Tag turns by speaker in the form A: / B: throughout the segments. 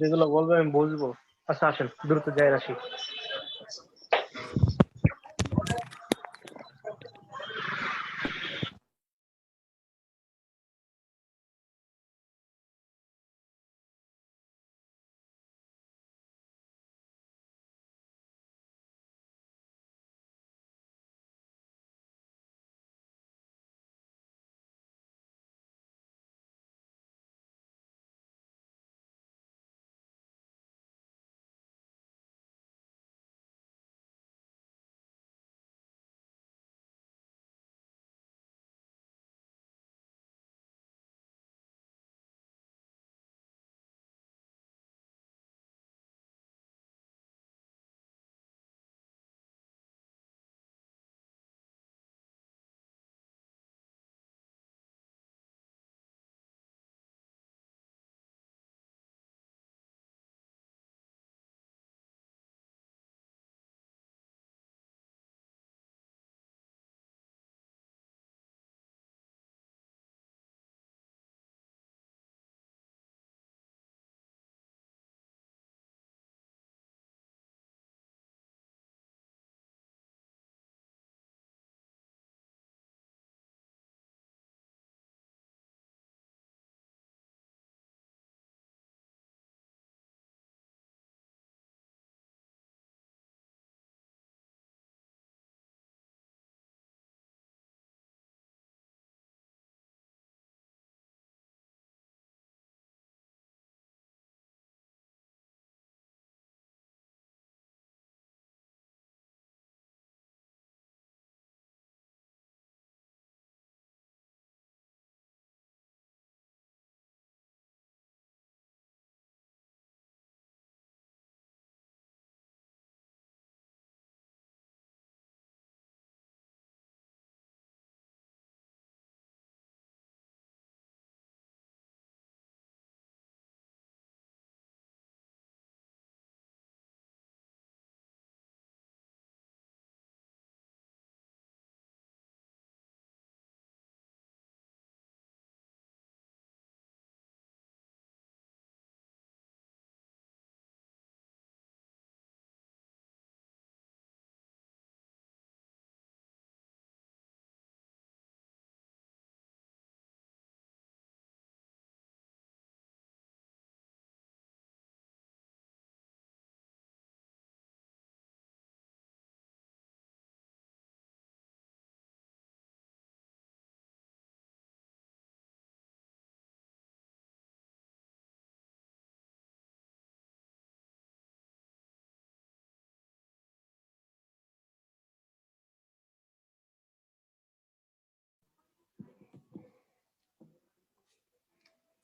A: যেগুলো বলবে আমি বুঝবো। আচ্ছা আসেন দ্রুত যাই আসি।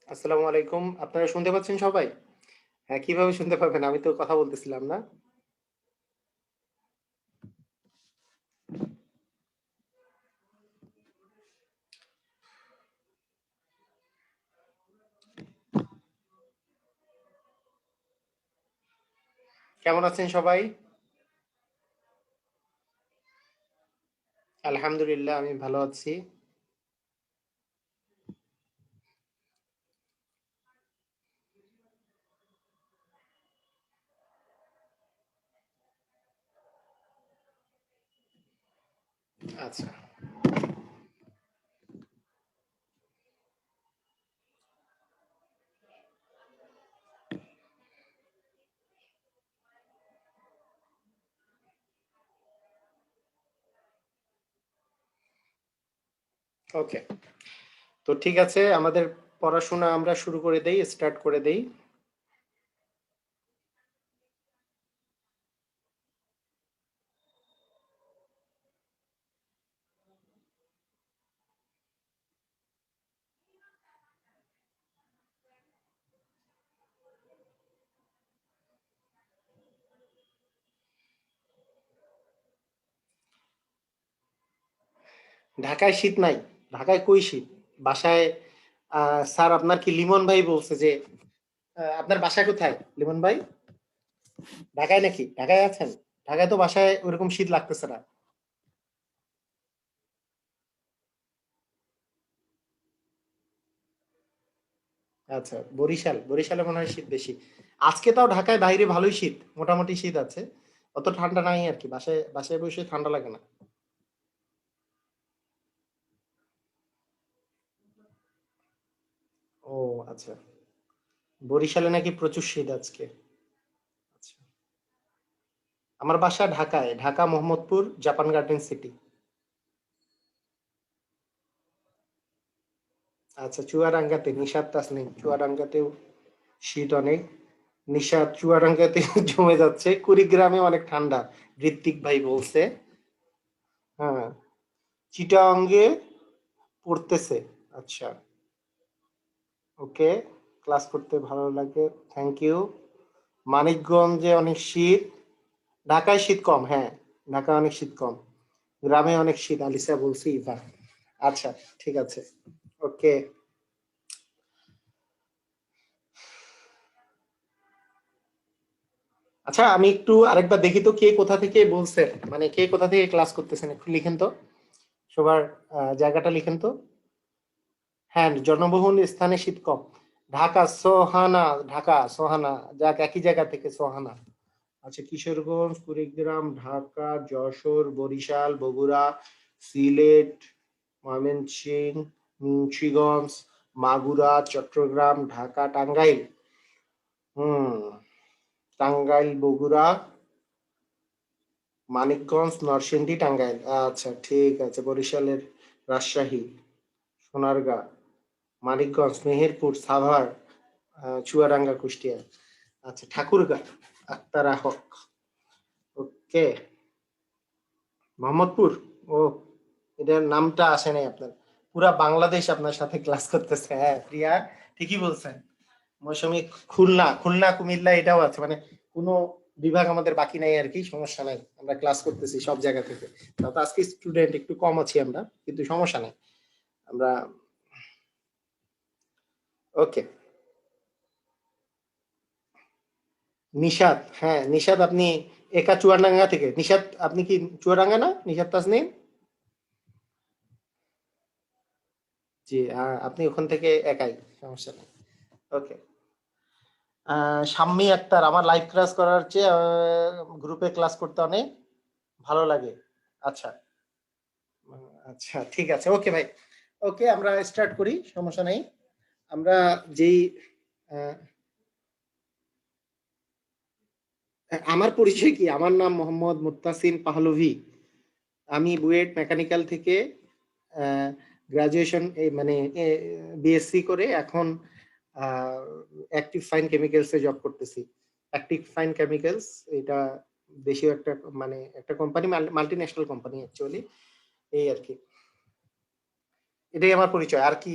B: আসসালামু আলাইকুম, আপনারা শুনতে পাচ্ছেন সবাই? হ্যাঁ, কিভাবে শুনতে পাবেন? আমি তো কথা বলতেছিলাম না। কেমন আছেন সবাই? আলহামদুলিল্লাহ, আমি ভালো আছি। আচ্ছা, ওকে। তো ঠিক আছে, আমাদের পড়াশোনা আমরা শুরু করে দেই, স্টার্ট করে দেই। ঢাকায় শীত নাই। ঢাকায় কই শীত? বাসায় স্যার আপনার কি লিমন ভাই বলছে যে আপনার বাসা কোথায় লিমন ভাই? ঢাকায় নাকি? ঢাকায় আছেন? ঢাকায় তো বাসায় ওরকম শীত লাগতেছে না। আচ্ছা, বরিশালে মনে হয় শীত বেশি। আজকে তাও ঢাকায় বাইরে ভালোই শীত, মোটামুটি শীত আছে, অত ঠান্ডা নাই আর কি, বাসায় বাসায় বসে ঠান্ডা লাগে না। ও আচ্ছা, বরিশালে নাকি প্রচুর শীত আজকে। আচ্ছা, আমার বাসা ঢাকায়, Dhaka Mohammadpur Japan garden city. আচ্ছা, চুয়াডাঙ্গাতে নিশাত তাসনিম, চুয়াডাঙ্গাতেও শীত অনেক। নিশাত চুয়াডাঙ্গাতে জমে যাচ্ছে, কুড়িগ্রামে অনেক ঠান্ডা, ঋত্বিক ভাই বলছে। হ্যাঁ, চিটাঙ্গে পড়তেছে। আচ্ছা, ওকে, ক্লাস করতে ভালো লাগে, থ্যাংক ইউ। মানিকগঞ্জে অনেক শীত, ঢাকায় শীত কম, হ্যাঁ ঢাকায় অনেক শীত কম, গ্রামে অনেক শীত, আলিসা বলছি ইভা। আচ্ছা, ঠিক আছে, ওকে। আচ্ছা, আমি একটু আরেকবার দেখি তো কে কোথা থেকে বলছেন, মানে কে কোথা থেকে ক্লাস করতেছেন, একটু লিখেন তো সবার জায়গাটা লিখেন তো। হ্যাঁ, জনবহুল স্থানে শীত কম, ঢাকা সোহানা, ঢাকা সোহানা, যাক একই জায়গা থেকে সোহানা। আচ্ছা, কিশোরগঞ্জ, কুড়িগ্রাম, ঢাকা, যশোর, বরিশাল, বগুড়া, সিলেট, ময়মনসিংহ, মুন্সিগঞ্জ, মাগুরা, চট্টগ্রাম, ঢাকা, টাঙ্গাইল। হুম, টাঙ্গাইল, বগুড়া, মানিকগঞ্জ, নরসিংদী, টাঙ্গাইল। আচ্ছা, ঠিক আছে, বরিশালের রাজশাহী, সোনারগাঁ, মানিকগঞ্জ, মেহেরপুর, সাভার, চুয়াডাঙ্গা, কুষ্টিয়া। আচ্ছা, ঠাকুরগাঁ, আক্তারা হক, ওকে। মোহাম্মদপুর, ও, এটার নামটা আসে নাই আপনার, পুরা বাংলাদেশ আপনার সাথে ক্লাস করতেছে, হ্যাঁ প্রিয়া, ঠিকই বলছেন। মৌসুমী, খুলনা, কুমিল্লা এটাও আছে, মানে কোনো বিভাগ আমাদের বাকি নাই আর কি, সমস্যা নাই, আমরা ক্লাস করতেছি সব জায়গা থেকে। তাও তো আজকে স্টুডেন্ট একটু কম আছি আমরা, কিন্তু সমস্যা নাই, আমরা, ওকে। নিশাত, হ্যাঁ নিশাত, আপনি একা চুয়াডাঙ্গা থেকে, নিশাত আপনি কি চুয়াডাঙ্গা না নিশাত তাজনীন? জি, আপনি ওখান থেকে একাই, সমস্যা নেই, ওকে। শাম্মী আক্তার, আমার লাইভ ক্লাস করার চেয়ে গ্রুপে ক্লাস করতে অনেক ভালো লাগে। আচ্ছা, আচ্ছা, ঠিক আছে, ওকে ভাই, ওকে, আমরা স্টার্ট করি, সমস্যা নেই। আমরা যেই আহ, আমার পরিচয় কি, আমার নাম মোহাম্মদ মুত্তাসিম পাহলভি। আমি বুয়েট মেকানিক্যাল থেকে গ্রাজুয়েশন, মানে বিএসসি করে এখন অ্যাক্টিভ ফাইন কেমিক্যালস এ জব করতেছি। অ্যাক্টিভ ফাইন কেমিক্যালস, এটা দেশীয় একটা, মানে একটা company, multi national company actually, এই আর কি, এটাই আমার পরিচয়, আর কি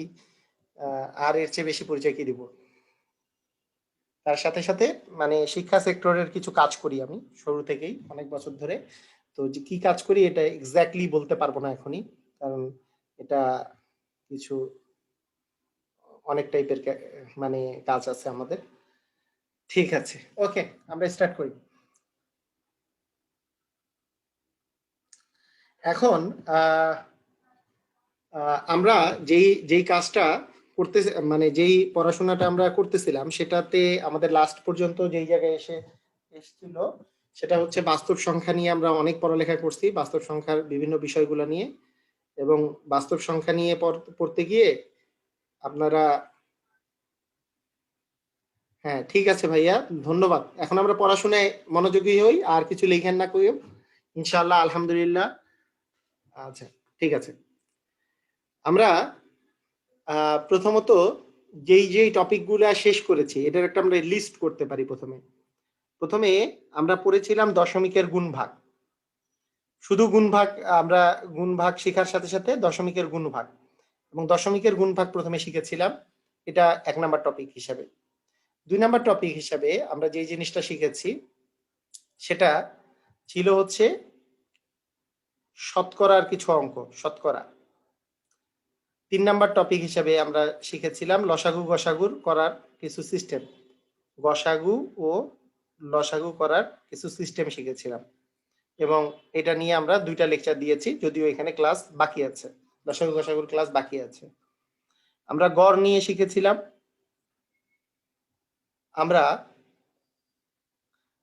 B: আর এর চেয়ে বেশি পরিচয় কি দিব। তার সাথে সাথে মানে শিক্ষা সেক্টরের কিছু কাজ করি আমি শুরু থেকেই অনেক বছর ধরে। তো যে কি কাজ করি এটা এক্স্যাক্টলি বলতে পারবো না এখনই, কারণ এটা কিছু অনেক টাইপের মানে কাজ আছে আমাদের। ঠিক আছে, ওকে, আমরা স্টার্ট করি। এখন আহ, আমরা যেই যেই কাজটা করতে, মানে যেই পড়াশোনাটা আমরা করতেছিলাম সেটাতে আমাদের লাস্ট পর্যন্ত যেই জায়গায় এসেছিল, সেটা হচ্ছে বাস্তব সংখ্যা নিয়ে আমরা অনেক পড়ালেখা করছি, বাস্তব সংখ্যার বিভিন্ন বিষয়গুলো নিয়ে। এবং বাস্তব সংখ্যা নিয়ে পড়তে গিয়ে আপনারা, হ্যাঁ ঠিক আছে ভাইয়া, ধন্যবাদ। এখন আমরা পড়াশোনায় মনোযোগী হই, আর কিছু লিখেন না কেউ, ইনশাআল্লাহ, আলহামদুলিল্লাহ। আচ্ছা, ঠিক আছে। আমরা প্রথমত যেই যেই টপিকগুলো শেষ করেছি এটার একটা আমরা লিস্ট করতে পারি। প্রথমে প্রথমে আমরা পড়েছিলাম দশমিকের গুণ ভাগ, শুধু গুণ ভাগ, আমরা গুণ ভাগ শেখার সাথে সাথে দশমিকের গুণ ভাগ এবং দশমিকের গুণ ভাগ প্রথমে শিখেছিলাম, এটা 1 নাম্বার টপিক হিসাবে। 2 নাম্বার টপিক হিসাবে আমরা যে জিনিসটা শিখেছি সেটা ছিল হচ্ছে শতকরার কিছু অঙ্ক, শতকরা। 3 নাম্বার টপিক হিসাবে আমরা শিখেছিলাম লসাগু গসাগুর করার কিছু সিস্টেম, গসাগু ও লসাগু করার কিছু সিস্টেম শিখেছিলাম। এবং এটা নিয়ে আমরা 2টা লেকচার দিয়েছি, যদিও এখানে ক্লাস বাকি আছে, লসাগু গসাগুর ক্লাস বাকি আছে। আমরা গড় নিয়ে শিখেছিলাম, আমরা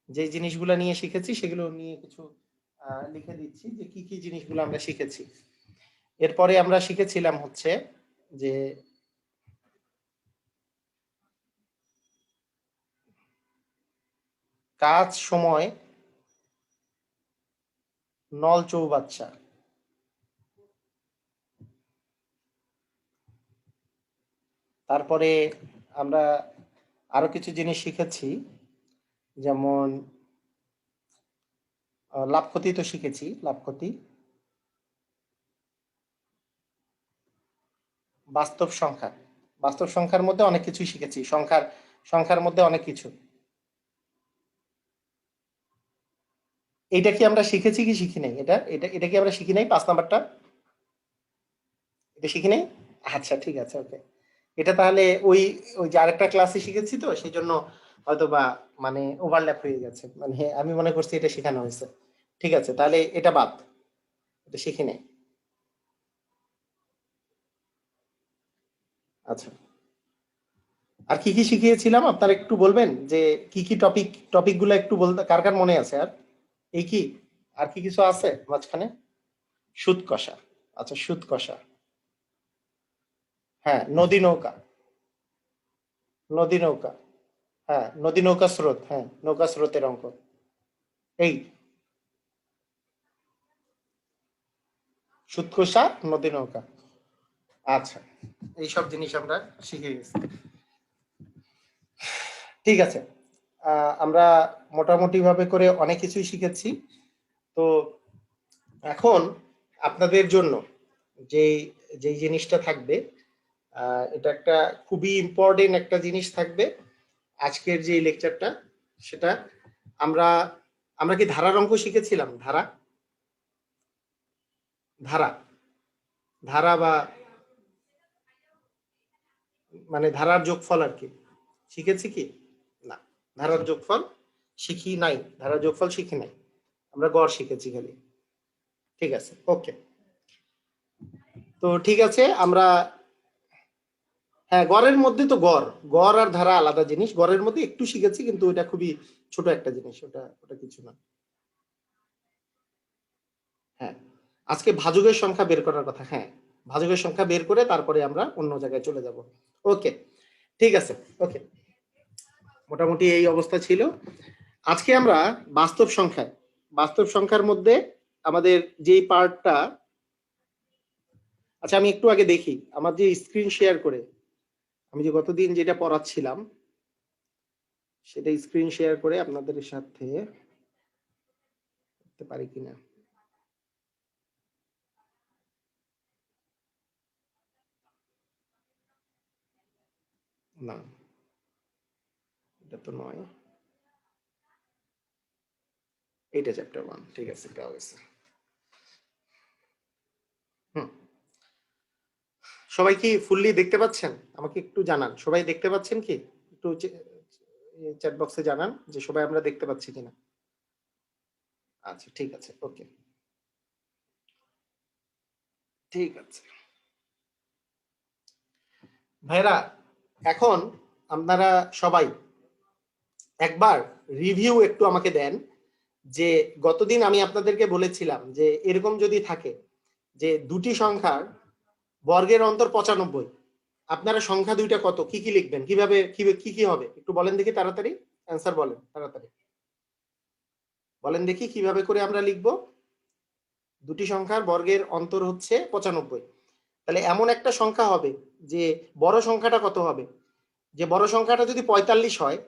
B: যে জিনিসগুলো নিয়ে শিখেছি সেগুলো নিয়ে কিছু লিখে দিচ্ছি যে কি কি জিনিসগুলো আমরা শিখেছি। এরপরে আমরা শিখেছিলাম হচ্ছে যে কাজ, সময়, নল চৌবাচ্চা। তারপরে আমরা আরো কিছু জিনিস শিখেছি, যেমন লাভ ক্ষতি তো শিখেছি, লাভ ক্ষতি, বাস্তব সংখ্যা। বাস্তব সংখ্যার মধ্যে অনেক কিছুই শিখেছি, সংখ্যার মধ্যে অনেক কিছু। এটা কি আমরা শিখেছি কি শিখি নাই? এটা এটা এটা কি আমরা শিখি নাই? 5 নাম্বারটা এটা শিখি নাই? আচ্ছা ঠিক আছে, ওকে। এটা তাহলে ওই ওই যে আরেকটা ক্লাসে শিখেছি তো সেই জন্য হয়তো বা মানে ওভারল্যাপ হয়ে গেছে, মানে আমি মনে করছি এটা শেখানো হয়েছে। ঠিক আছে, তাহলে এটা বাদ, এটা শিখি নাই। আচ্ছা, আর কি কি শিখিয়েছিলাম আপনারা একটু বলবেন যে কি কি টপিকগুলো একটু বলতে, কার কার মনে আছে? আর এই কি, আর কি কিছু আছে মাঝখানে? সুদ কষা, আচ্ছা সুদ কষা, হ্যাঁ নদী নৌকা, নদী নৌকা, হ্যাঁ নদী নৌকা স্রোত, হ্যাঁ নৌকা স্রোতের অঙ্ক, এই সুদ কষা, নদী নৌকা। আচ্ছা, এইসব জিনিস আমরা শিখে গেছি। ঠিক আছে, আমরা মোটামুটি ভাবে করে অনেক কিছুই শিখেছি। তো এখন আপনাদের জন্য যে যেই জিনিসটা থাকবে, এটা একটা খুবই ইম্পর্টেন্ট একটা জিনিস থাকবে আজকের যে লেকচারটা, সেটা আমরা আমরা কি ধারার অঙ্ক শিখেছিলাম? ধারা, ধারা, ধারা বা মানে ধারার যোগফল আর কি শিখেছি কি না? ধারার যোগফল শিখি নাই, ধারার যোগফল শিখি নাই, আমরা গড় শিখেছি খালি। ঠিক আছে, ওকে। তো ঠিক আছে, আমরা হ্যাঁ গড়ের মধ্যে তো গড়, গড় আর ধারা আলাদা জিনিস, গড়ের মধ্যে একটু শিখেছি কিন্তু ওটা খুবই ছোট একটা জিনিস, ওটা ওটা কিছু না। হ্যাঁ, আজকে ভাজকের সংখ্যা বের করার কথা, হ্যাঁ ভাজকের সংখ্যা বের করে তারপরে আমরা অন্য জায়গায় চলে যাব। ওকে, ঠিক আছে, ওকে। মোটামুটি এই অবস্থা ছিল। আজকে আমরা বাস্তব সংখ্যায়, বাস্তব সংখ্যার মধ্যে আমাদের যেই পার্টটা, আচ্ছা আমি একটু আগে দেখি আমার যে স্ক্রিন শেয়ার করে আমি যে গতদিন যেটা পড়াচ্ছিলাম সেটা স্ক্রিন শেয়ার করে আপনাদের সাথে করতে পারি কিনা। না, এটা তো নয়, এইটা চ্যাপ্টার 1, ঠিক আছে পাওয়া গেছে। হুম, সবাই কি ফুললি দেখতে পাচ্ছেন? আমাকে একটু জানান, সবাই দেখতে পাচ্ছেন কি? একটু চ্যাট বক্সে জানান যে সবাই আমরা দেখতে পাচ্ছি কিনা। আচ্ছা ঠিক আছে, ওকে, ঠিক আছে ভাইরা। এখন আপনারা সবাই একবার রিভিউ একটু আমাকে দেন যে গতদিন আমি আপনাদেরকে বলেছিলাম যে এরকম যদি থাকে যে দুটি সংখ্যার বর্গের অন্তর 95, আপনারা সংখ্যা দুইটা কত, কি কি লিখবেন, কিভাবে কি কি হবে একটু বলেন দেখি, তাড়াতাড়ি অ্যান্সার বলেন, তাড়াতাড়ি বলেন দেখি কিভাবে করে আমরা লিখব। দুটি সংখ্যার বর্গের অন্তর হচ্ছে 95, তাহলে এমন একটা সংখ্যা হবে যে বড় সংখ্যাটা কত হবে, যে বড় সংখ্যাটা যদি 45 হয়,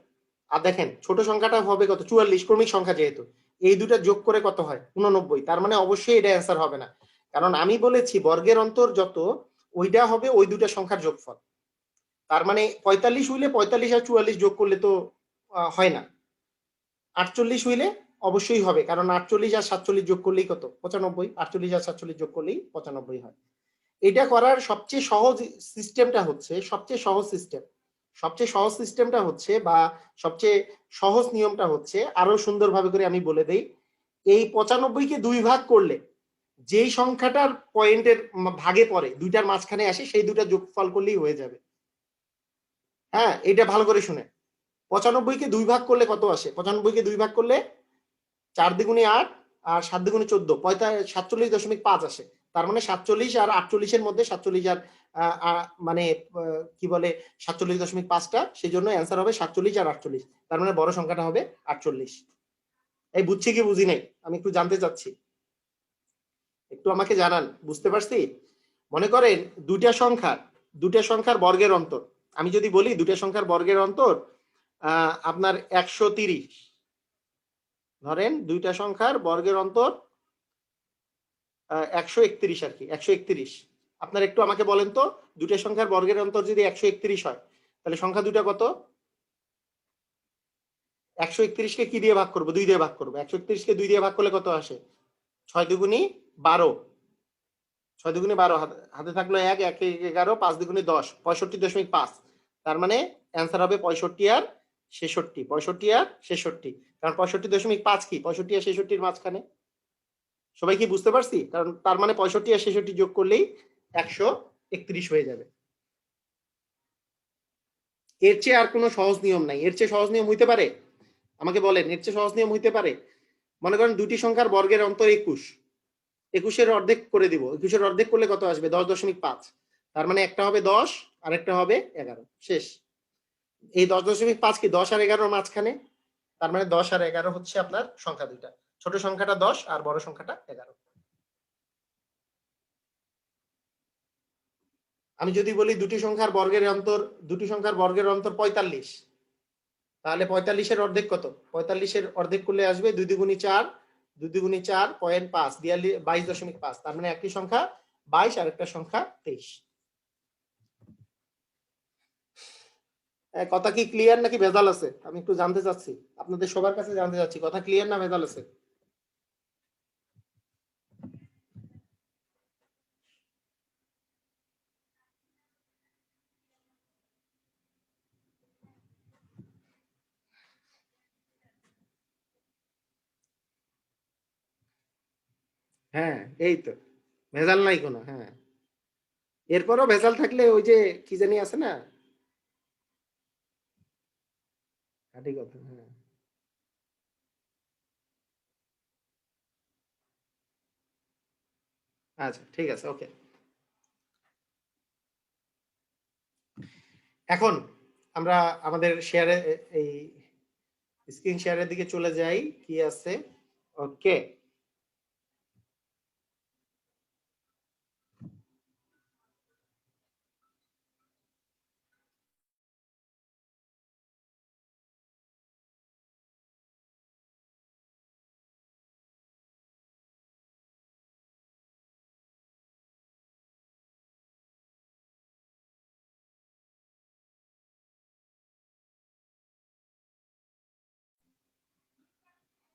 B: আর দেখেন ছোট সংখ্যাটা হবে কত, 44, ক্রমিক সংখ্যা যেহেতু, এই দুটা যোগ করে কত হয় 89, তার মানে অবশ্যই এটা অ্যান্সার হবে না, কারণ আমি বলেছি বর্গের অন্তর যত ওইটা হবে ওই দুটা সংখ্যার যোগফল। তার মানে 45 হইলে 45 আর 44 যোগ করলে তো হয় না, 48 হইলে অবশ্যই হবে, কারণ 48 আর 47 যোগ করলেই কত 95, 48 আর 47 যোগ করলেই 95 হয়। এটা করার সবচেয়ে সহজ সিস্টেমটা হচ্ছে, সবচেয়ে সহজ সিস্টেমটা হচ্ছে বা সবচেয়ে সহজ নিয়মটা হচ্ছে, আরো সুন্দরভাবে করে আমি বলে দেই, এই 95কে 2 ভাগ করলে যেই সংখ্যাটার পয়েন্টের ভাগে পড়ে দুইটার মাঝখানে আসে সেই দুটা যোগফল করলেই হয়ে যাবে। হ্যাঁ, এটা ভালো করে শুনে, 95-কে 2 ভাগ করলে কত আসে? 95-কে 2 ভাগ করলে 4 দ্বিগুণে 8 আর 7 দ্বিগুণে 14, 47.5 আসে। তার মানে 47 আর 48 এর মধ্যে 47 আর মানে কি বলে 47.5টা, সেই জন্য অ্যান্সার হবে 47 আর 48। তার মানে বড় সংখ্যাটা হবে 48। এই বুঝছি কি বুঝি নাই আমি একটু জানতে চাচ্ছি, একটু আমাকে জানান, বুঝতে পারছি? মনে করেন দুইটা সংখ্যার বর্গের অন্তর, আমি যদি বলি দুইটা সংখ্যার বর্গের অন্তর আপনার 130, ধরেন দুইটা সংখ্যার বর্গের অন্তর 131 আর কি, 131। আপনার একটু আমাকে বলেন তো, দুইটা সংখ্যার বর্গের অন্তর যদি 131 হয় তাহলে সংখ্যা দুইটা কত? 131-কে কি দিয়ে ভাগ করবো? 2 দিয়ে ভাগ করবো। 131-কে 2 দিয়ে ভাগ করলে কত আসে? 6 দুগুণী 12, 6 দুগুণী 12, হাতে থাকলো 1, 1 11, 5 দুগুণী 10, 65.5। তার মানে অ্যান্সার হবে 65 আর 66, 65 আর 66। কারণ 65.5 কি 65 আর 66-র মাঝখানে। সবাই কি বুঝতে পারছি? কারণ তার মানে 65 আর 66 যোগ করলেই 131 হয়ে যাবে। এর চেয়ে আর কোনো সহজ নিয়ম নাই? এর চেয়ে সহজ নিয়ম হইতে পারে? আমাকে বলেন, এর চেয়ে সহজ নিয়ম হইতে পারে? মনে করেন দুটি সংখ্যার বর্গের অন্তর 21, 21-এর অর্ধেক করে দিব। 21-এর অর্ধেক করলে কত আসবে? 10.5। তার মানে একটা হবে 10 আর একটা হবে 11, শেষ। এই 10.5 কি 10 আর 11-র মাঝখানে। তার মানে 10 আর 11 হচ্ছে আপনার সংখ্যা দুইটা, ছোট সংখ্যাটা 10 আর বড় সংখ্যাটা 11। আমি যদি বলি দুটি সংখ্যার বর্গের অন্তর 45, তাহলে 45-এর অর্ধেক কত? 45-এর অর্ধেক করলে আসবে 2 দুগুণী 4, 2 দুগুণী 4, 0.5, 22.5। তার মানে একটি সংখ্যা 22 আর একটা সংখ্যা 23। কথা কি ক্লিয়ার নাকি ভেজাল আছে? আমি একটু জানতে চাচ্ছি, আপনাদের সবার কাছে জানতে চাচ্ছি, কথা ক্লিয়ার না ভেজাল আছে? হ্যাঁ, এই তো ভেজাল নাই কোনো। হ্যাঁ, এরপরও ভেজাল থাকলে ওই যে কি জানি আছে না, খাঁটি কথা। হ্যাঁ, আচ্ছা ঠিক আছে, ওকে। এখন আমরা আমাদের শেয়ারে এই স্ক্রিন শেয়ারের দিকে চলে যাই, কি আছে। ওকে,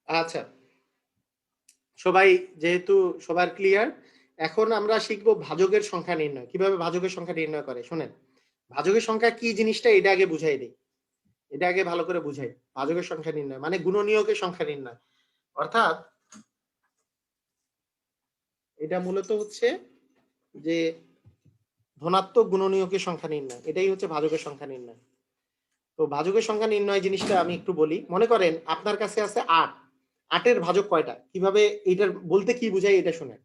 B: আচ্ছা সবাই যেহেতু সবার ক্লিয়ার, এখন আমরা শিখবো ভাজকের সংখ্যা নির্ণয়। কিভাবে ভাজকের সংখ্যা নির্ণয় করে শুনেন। ভাজকের সংখ্যা কি জিনিসটা এটা আগে বুঝাই দেই, এটা আগে ভালো করে বুঝাই। ভাজকের সংখ্যা নির্ণয় মানে গুণনীয়কের সংখ্যা নির্ণয়, অর্থাৎ এটা মূলত হচ্ছে যে ধনাত্মক গুণনীয়কের সংখ্যা নির্ণয়, এটাই হচ্ছে ভাজকের সংখ্যা নির্ণয়। তো ভাজকের সংখ্যা নির্ণয় জিনিসটা আমি একটু বলি। মনে করেন আপনার কাছে আছে 8, 8-এর ভাজক কয়টা, কিভাবে এটার বলতে কি বুঝাই এটা শুনেন।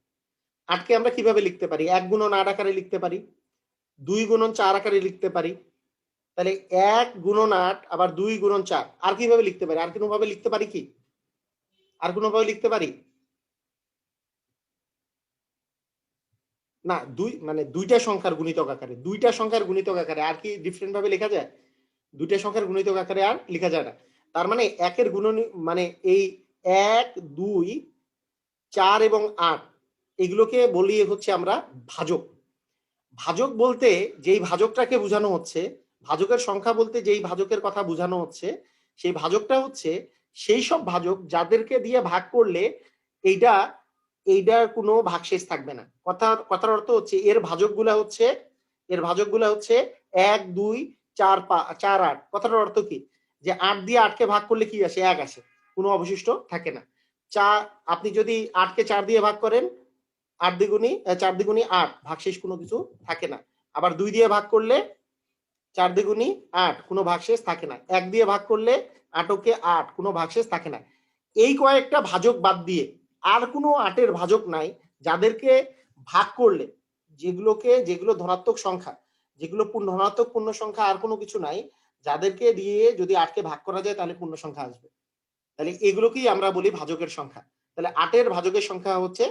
B: 8-কে আমরা কিভাবে লিখতে পারি? 1 গুণন 8 আকারে লিখতে পারি, 2 গুণন 4 আকারে লিখতে পারি। তাহলে 1 গুণন 8 আবার 2 গুণন 4 আর কিভাবে লিখতে পারি? আর কোনোভাবে লিখতে পারি কি? আর কোনোভাবে লিখতে পারি না? মানে দুইটা সংখ্যার গুণিতক আকারে, দুইটা সংখ্যার গুণিতক আকারে আর কি ডিফারেন্ট ভাবে লেখা যায়? দুইটা সংখ্যার গুণিতক আকারে আর লেখা যায় না। তার মানে একের গুণনী মানে এই 1, 2, 4 এবং 8 এগুলোকে বলি হচ্ছে আমরা ভাজক। ভাজক বলতে যেই ভাজকটাকে বোঝানো হচ্ছে, ভাজকের সংখ্যা বলতে যেই ভাজকের কথা বোঝানো হচ্ছে, সেই ভাজকটা হচ্ছে সেই সব ভাজক যাদেরকে দিয়ে ভাগ করলে এইটার কোনো ভাগশেষ থাকবে না। কথার অর্থ হচ্ছে এর ভাজকগুলা হচ্ছে 1, 2, 4, 4, 8। কথাটার অর্থ কি? যে 8 দিয়ে 8-কে ভাগ করলে কি আসে? 1 আসে, কোনো অবশিষ্ট থাকে না। আপনি যদি 8-কে 4 দিয়ে ভাগ করেন, 4 দ্বিগুণী 8, ভাগশেষ কোনো কিছু থাকে না। আবার 2 দিয়ে ভাগ করলে 4 দ্বিগুণী 8, কোনো ভাগশেষ থাকে না। 1 দিয়ে ভাগ করলে 8কে 8, কোনো ভাগশেষ থাকে না। এই কয়েকটা ভাজক বাদ দিয়ে আর কোনো 8-এর ভাজক নাই যাদেরকে ভাগ করলে, যেগুলো ধনাত্মক সংখ্যা, যেগুলো ধনাত্মক পূর্ণ সংখ্যা, আর কোনো কিছু নাই যাদেরকে দিয়ে যদি 8কে ভাগ করা যায় তাহলে পূর্ণ সংখ্যা আসবে। তাহলে এগুলোকেই আমরা বলি ভাজকের সংখ্যা। তাহলে 8-এর ভাজকের সংখ্যা হচ্ছে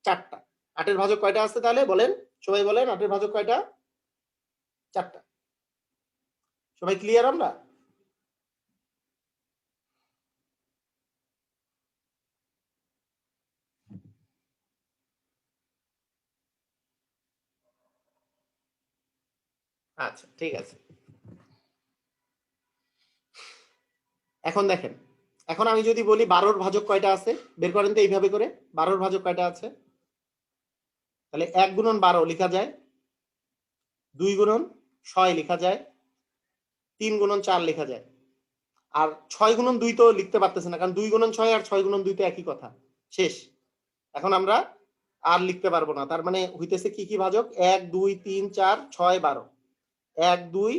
B: 4টা। 8-এর ভাজক কয়টা আছে তাহলে বলেন, সবাই বলেন 8-এর ভাজক কয়টা? 4টা। সবাই ক্লিয়ার আমরা? আচ্ছা, ঠিক আছে। এখন দেখেন, এখন আমি যদি বলি 12-র ভাজক কয়টা আছে, বের করেন তো এইভাবে করে। 12-র ভাজক কয়টা আছে? তাহলে 1 গুণন 12 লেখা যায়, 2 গুণন 6 লেখা যায়, 3 গুণন 4 লেখা যায়। আর 6 গুণন 2 তো লিখতে পারতেছে না, কারণ 2 গুণন 6 আর 6 গুণন 2 তো একই কথা, শেষ। এখন আমরা আর লিখতে পারবো না, তার মানে হইতেছে কি কি ভাজক? 1 2 3 4 6 12, 1 2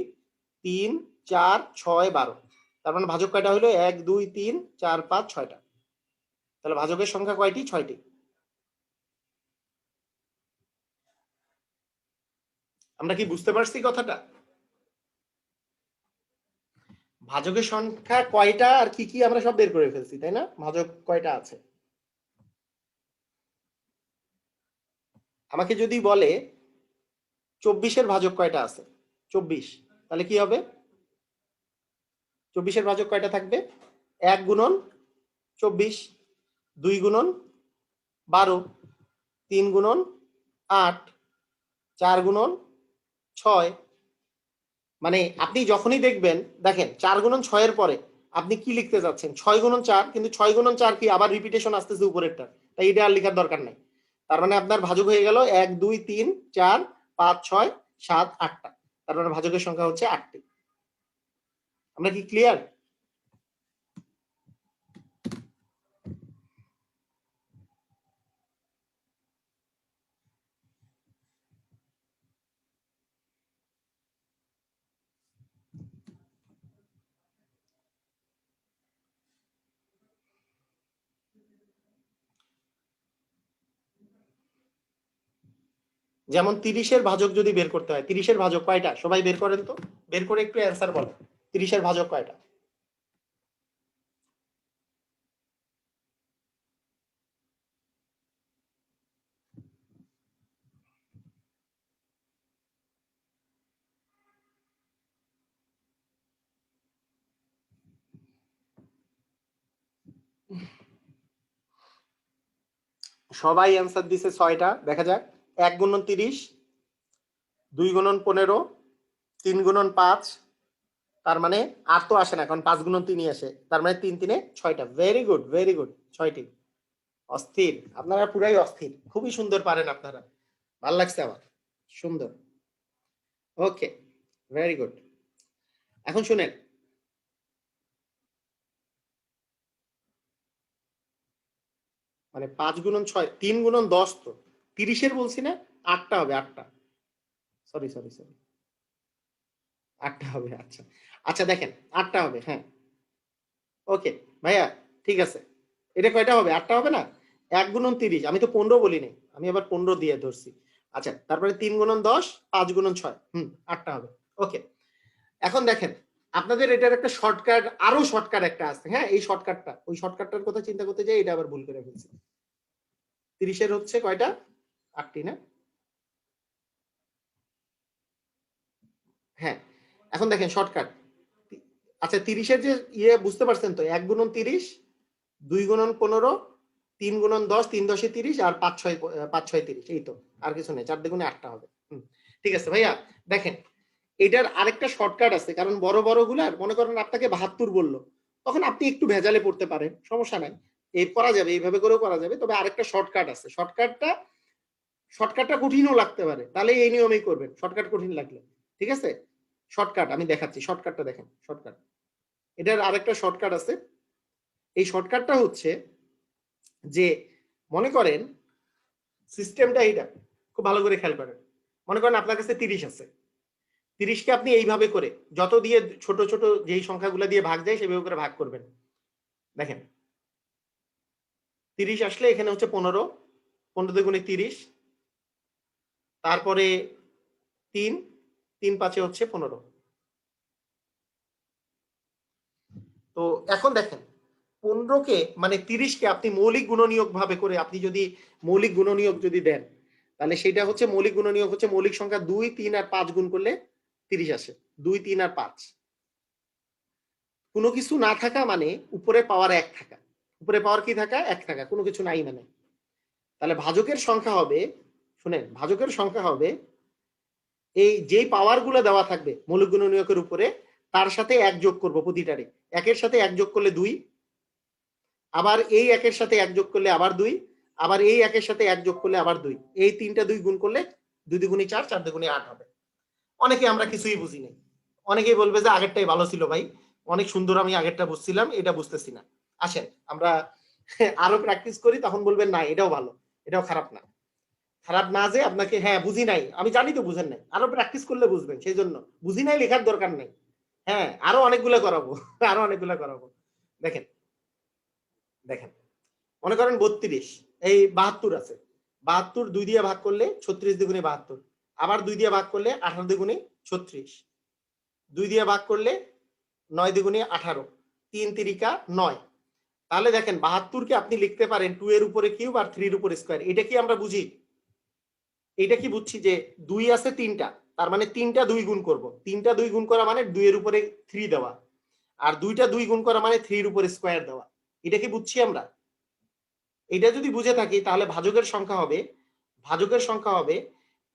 B: 3 4 6 12। তার মানে ভাজক কয়টা হলো? 1 2 3 4 5 6টা। তাহলে ভাজকের সংখ্যা কয়টি? 6টি। আমরা কি বুঝতে পারছি কথাটা? ভাজকের সংখ্যা কয়টা আর কি কি আমরা সব বের করে ফেলছি, তাই না? ভাজক কয়টা আছে। আমাকে যদি বলে 24-এর ভাজক কয়টা আছে, 24, তাহলে কি হবে? 24-এর ভাজক কয়টা থাকবে? 1 গুণন 24, 2 গুণন 12, 3 গুণন 8, 4 গুণন 6। মানে আপনি যখনই দেখবেন, দেখেন 4 গুণন 6-এর পরে আপনি কি লিখতে যাচ্ছেন? 6 গুণন 4, কিন্তু 6 গুণন 4 কি আবার রিপিটেশন আসতেছে উপরেরটা, তাই এটা আর লেখার দরকার নাই। তার মানে আপনার ভাজক হয়ে গেল 1 2 3 4 5 6 7 8টা। তার মানে ভাজকের সংখ্যা হচ্ছে 8টি। আমরা কি ক্লিয়ার? যেমন 30-এর ভাজক যদি বের করতে হয়, 30-এর ভাজক কয়টা? সবাই বের করেন তো, বের করে একটু অ্যান্সার বলেন। 30-এর ভাজক কয়টা? সবাই অ্যান্সার দিছে 6টা। দেখা যাক। 1 গুণন 30, 2 গুণন 15, 3 গুণন 5, তার মানে আর তো আসে না, কারণ 5 গুণন 3ই আসে, তার মানে 3 3-এ 6টা। ভেরি গুড, ভেরি গুড, 6টি। অস্থির, আপনারা পুরাই অস্থির, খুবই সুন্দর পারেন আপনারা, ভালো লাগছে আমার, সুন্দর। ওকে, ভেরি গুড। এখন শুনেন, মানে 5 গুণন 6, 3 গুণন 10 তো 30-এর বলছি না, 8টা হবে, 8টা। সরি সরি সরি, 8টা হবে। আচ্ছা আচ্ছা, দেখেন 8টা হবে, হ্যাঁ। ওকে ভাইয়া, ঠিক আছে। এটা কয়টা হবে? 8টা হবে না? 1 গুণন 30, আমি তো 15 বলিনি, আমি আবার 15 দিয়ে ধরছি। আচ্ছা, তারপরে 3 গুণন 10, 5 গুণন 6, 8টা হবে। ওকে, এখন দেখেন আপনাদের এটার একটা শর্টকাট, আরো শর্টকাট একটা আছে, হ্যাঁ। এই শর্টকাটটা, ওই শর্টকাটটার কথা চিন্তা করতে যাই এটা আবার ভুল করে ফেলছি। 30-এর হচ্ছে কয়টা? 8টি না? হ্যাঁ, এখন দেখেন শর্টকাট। আচ্ছা, 30-এর যে বুঝতে পারছেন তো? 1 গুণন 30, 2 গুণন 15, 3 গুণন 10, 3 10 30, আর 5 6 30, এই তো, আর কিছু নেই। 4 দুগুণে 8টা হবে। ঠিক আছে ভাইয়া, দেখেন এটার আরেকটা শর্টকাট আছে, কারণ বড় বড় গুলার মনে করেন আপনাকে 72 বললো, তখন আপনি একটু ভেজালে পড়তে পারেন, সমস্যা নাই, এই করা যাবে, এইভাবে করেও করা যাবে। তবে আরেকটা শর্টকাট আছে, শর্টকাটটা কঠিনও লাগতে পারে, তাহলে এই নিয়মেই করবেন, শর্টকাট কঠিন লাগলে। ঠিক আছে, শর্টকাট আমি দেখাচ্ছি, শর্টকাটটা দেখেন। শর্টকাট, এটার আরেকটা শর্টকাট আছে। এই শর্টকাটটা হচ্ছে যে, মনে করেন সিস্টেমটা এইটা, খুব ভালো করে খেয়াল করেন। মনে করেন আপনার কাছে 30 আছে, 30কে আপনি এইভাবে করে যত দিয়ে ছোট ছোট যেই সংখ্যাগুলো দিয়ে ভাগ যায় সেভাবে করে ভাগ করবেন। দেখেন 30 আসলে এখানে হচ্ছে 15, 15 দুগুণে 30, তারপরে 3, 3 5 হচ্ছে 15। তো এখন দেখেন 15কে মানে 30কে আপনি মৌলিক গুণনীয়ক ভাবে করে আপনি যদি মৌলিক গুণনীয়ক যদি দেন, তাহলে সেটা হচ্ছে মৌলিক গুণনীয়ক হচ্ছে মৌলিক সংখ্যা 2, 3 আর 5 গুণ করলে 30 আসে। 2, 3 আর 5। কোনো কিছু না থাকা মানে উপরে পাওয়ার 1 থাকা। উপরে পাওয়ার কি থাকা? 1 থাকা। কোনো কিছু নাই মানে। তাহলে ভাজকের সংখ্যা হবে, শুনেন, ভাজকের সংখ্যা হবে এই যেই পাওয়ার গুলো দেওয়া থাকবে মৌলিক গুণনীয়কের উপরে, তার সাথে 1 যোগ করব প্রতিটারে। 1 এর সাথে 1 যোগ করলে 2, আবার এই 1 এর সাথে 1 যোগ করলে আবার 2, আবার এই 1 এর সাথে 1 যোগ করলে আবার 2। এই তিনটা 2 গুণ করলে 2 দুগুণে 4, 4 দুগুণে 8 হবে। অনেকে আমরা কিছুই বুঝি নাই। অনেকেই বলবে যে আগেরটাই ভালো ছিল ভাই, অনেক সুন্দর, আমি আগেরটা বুঝছিলাম, এটা বুঝতেছি না। আসেন আমরা আরো প্র্যাকটিস করি, তখন বলবেন না এটাও ভালো, এটাও খারাপ না। খারাপ না যে আপনাকে, হ্যাঁ বুঝি নাই, আমি জানি তো বুঝেন নাই, আরো প্র্যাকটিস করলে বুঝবেন, সেই জন্য বুঝি নাই লেখার দরকার নেই। হ্যাঁ আরো অনেকগুলো করাবো, আরো অনেকগুলো করাবো। দেখেন দেখেন মনে করেন 32, এই 72 আছে। 72 2 দিয়ে ভাগ করলে 36 দুগুণে 72, আবার 2 দিয়ে ভাগ করলে 18 দুগুণে 36, 2 দিয়ে ভাগ করলে 9 দুগুণে 18, 3 তিরিকা 9। তাহলে দেখেন 72কে আপনি লিখতে পারেন 2 এর উপরে কিউব আর 3 এর উপরে স্কয়ার। এটা কি আমরা বুঝি? এটা কি বুঝছি যে 2 আছে 3টা, তার মানে 3টা 2 গুণ করব। 3টা 2 গুণ করা মানে 2 এর উপরে 3 দেওয়া, আর 2টা 2 গুণ করা মানে 3 এর উপরে স্কয়ার দেওয়া। এটা কি বুঝছি আমরা? এটা যদি বুঝে থাকি তাহলে ভাজকের সংখ্যা হবে, ভাজকের সংখ্যা হবে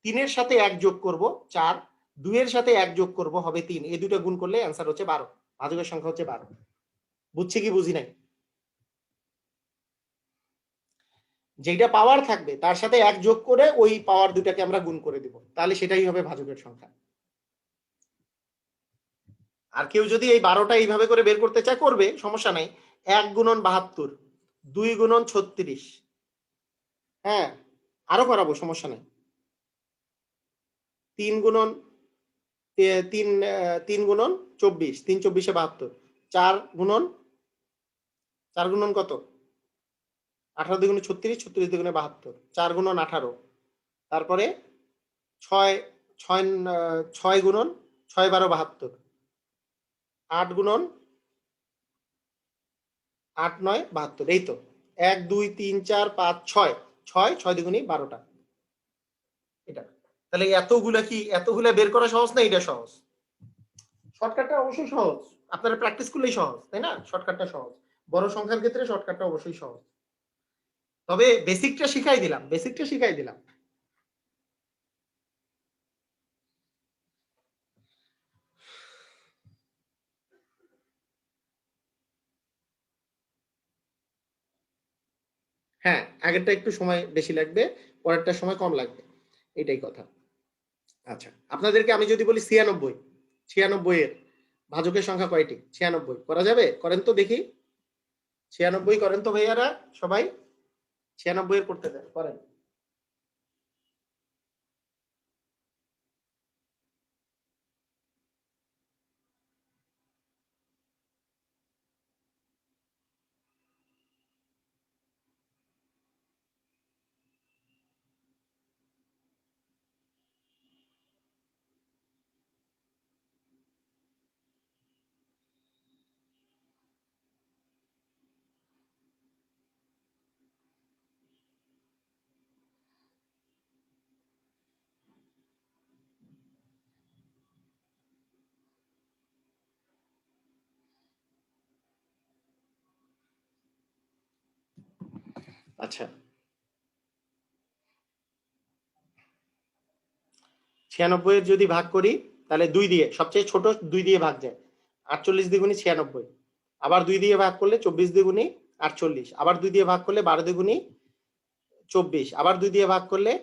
B: 3 এর সাথে 1 যোগ করব 4, 2 এর সাথে 1 যোগ করব হবে 3, এই দুটো গুণ করলে অ্যান্সার হচ্ছে 12। ভাজকের সংখ্যা হচ্ছে 12। বুঝছি কি বুঝি নাই? যেটা পাওয়ার থাকবে তার সাথে 1 যোগ করে ওই পাওয়ার দুটাকে আমরা গুণ করে দিব, তাহলে সেটাই হবে ভাজকের সংখ্যা। আর কেউ যদি এই 12টা এইভাবে করে বের করতে চায় করবে, সমস্যা নাই। 1 গুণন 72, 2 গুণন 36, হ্যাঁ আরো করাবো, সমস্যা নাই। 3 গুণন 3 গুণন 24, 3 24 72, 4 গুণন, 4 গুণন কত? 18 দুগুণে 36, 36 দুগুণে 72, 4 গুণন 18, তারপরে 6 6 6 গুণন 6 12 72, 8 গুণন 8 9 72, এই তো 1 2 3 4 5 6, 6 6 দুগুণে 12টা। এটা তাহলে এতগুলা বের করা সহজ না এটা সহজ? শর্টকাটটা অবশ্যই সহজ, আপনারা প্র্যাকটিস করলেই সহজ, তাই না? শর্টকাটটা সহজ, বড় সংখ্যার ক্ষেত্রে শর্টকাটটা অবশ্যই সহজ। তবে বেসিকটা শিখাই দিলাম, বেসিকটা শিখাই দিলাম। হ্যাঁ আগেরটা একটু সময় বেশি লাগবে, পরেরটা সময় কম লাগবে, এটাই কথা। আচ্ছা আপনাদেরকে আমি যদি বলি 96, 96 এর ভাজকের সংখ্যা কয়টি? 96 করা যাবে? করেন তো দেখি, 96 করেন তো ভাইয়ারা সবাই, 96 এর করতে দেন, করেন। আচ্ছা 96 এর যদি ভাগ করি তাহলে 2 দিয়ে, সবচেয়ে ছোট 2 দিয়ে ভাগ যায়, 48 দ্বিগুণী 96, আবার 2 দিয়ে ভাগ করলে 24 দ্বিগুণী 48, আবার 2 দিয়ে ভাগ করলে 12 দ্বিগুণী 24, আবার 2 দিয়ে ভাগ করলে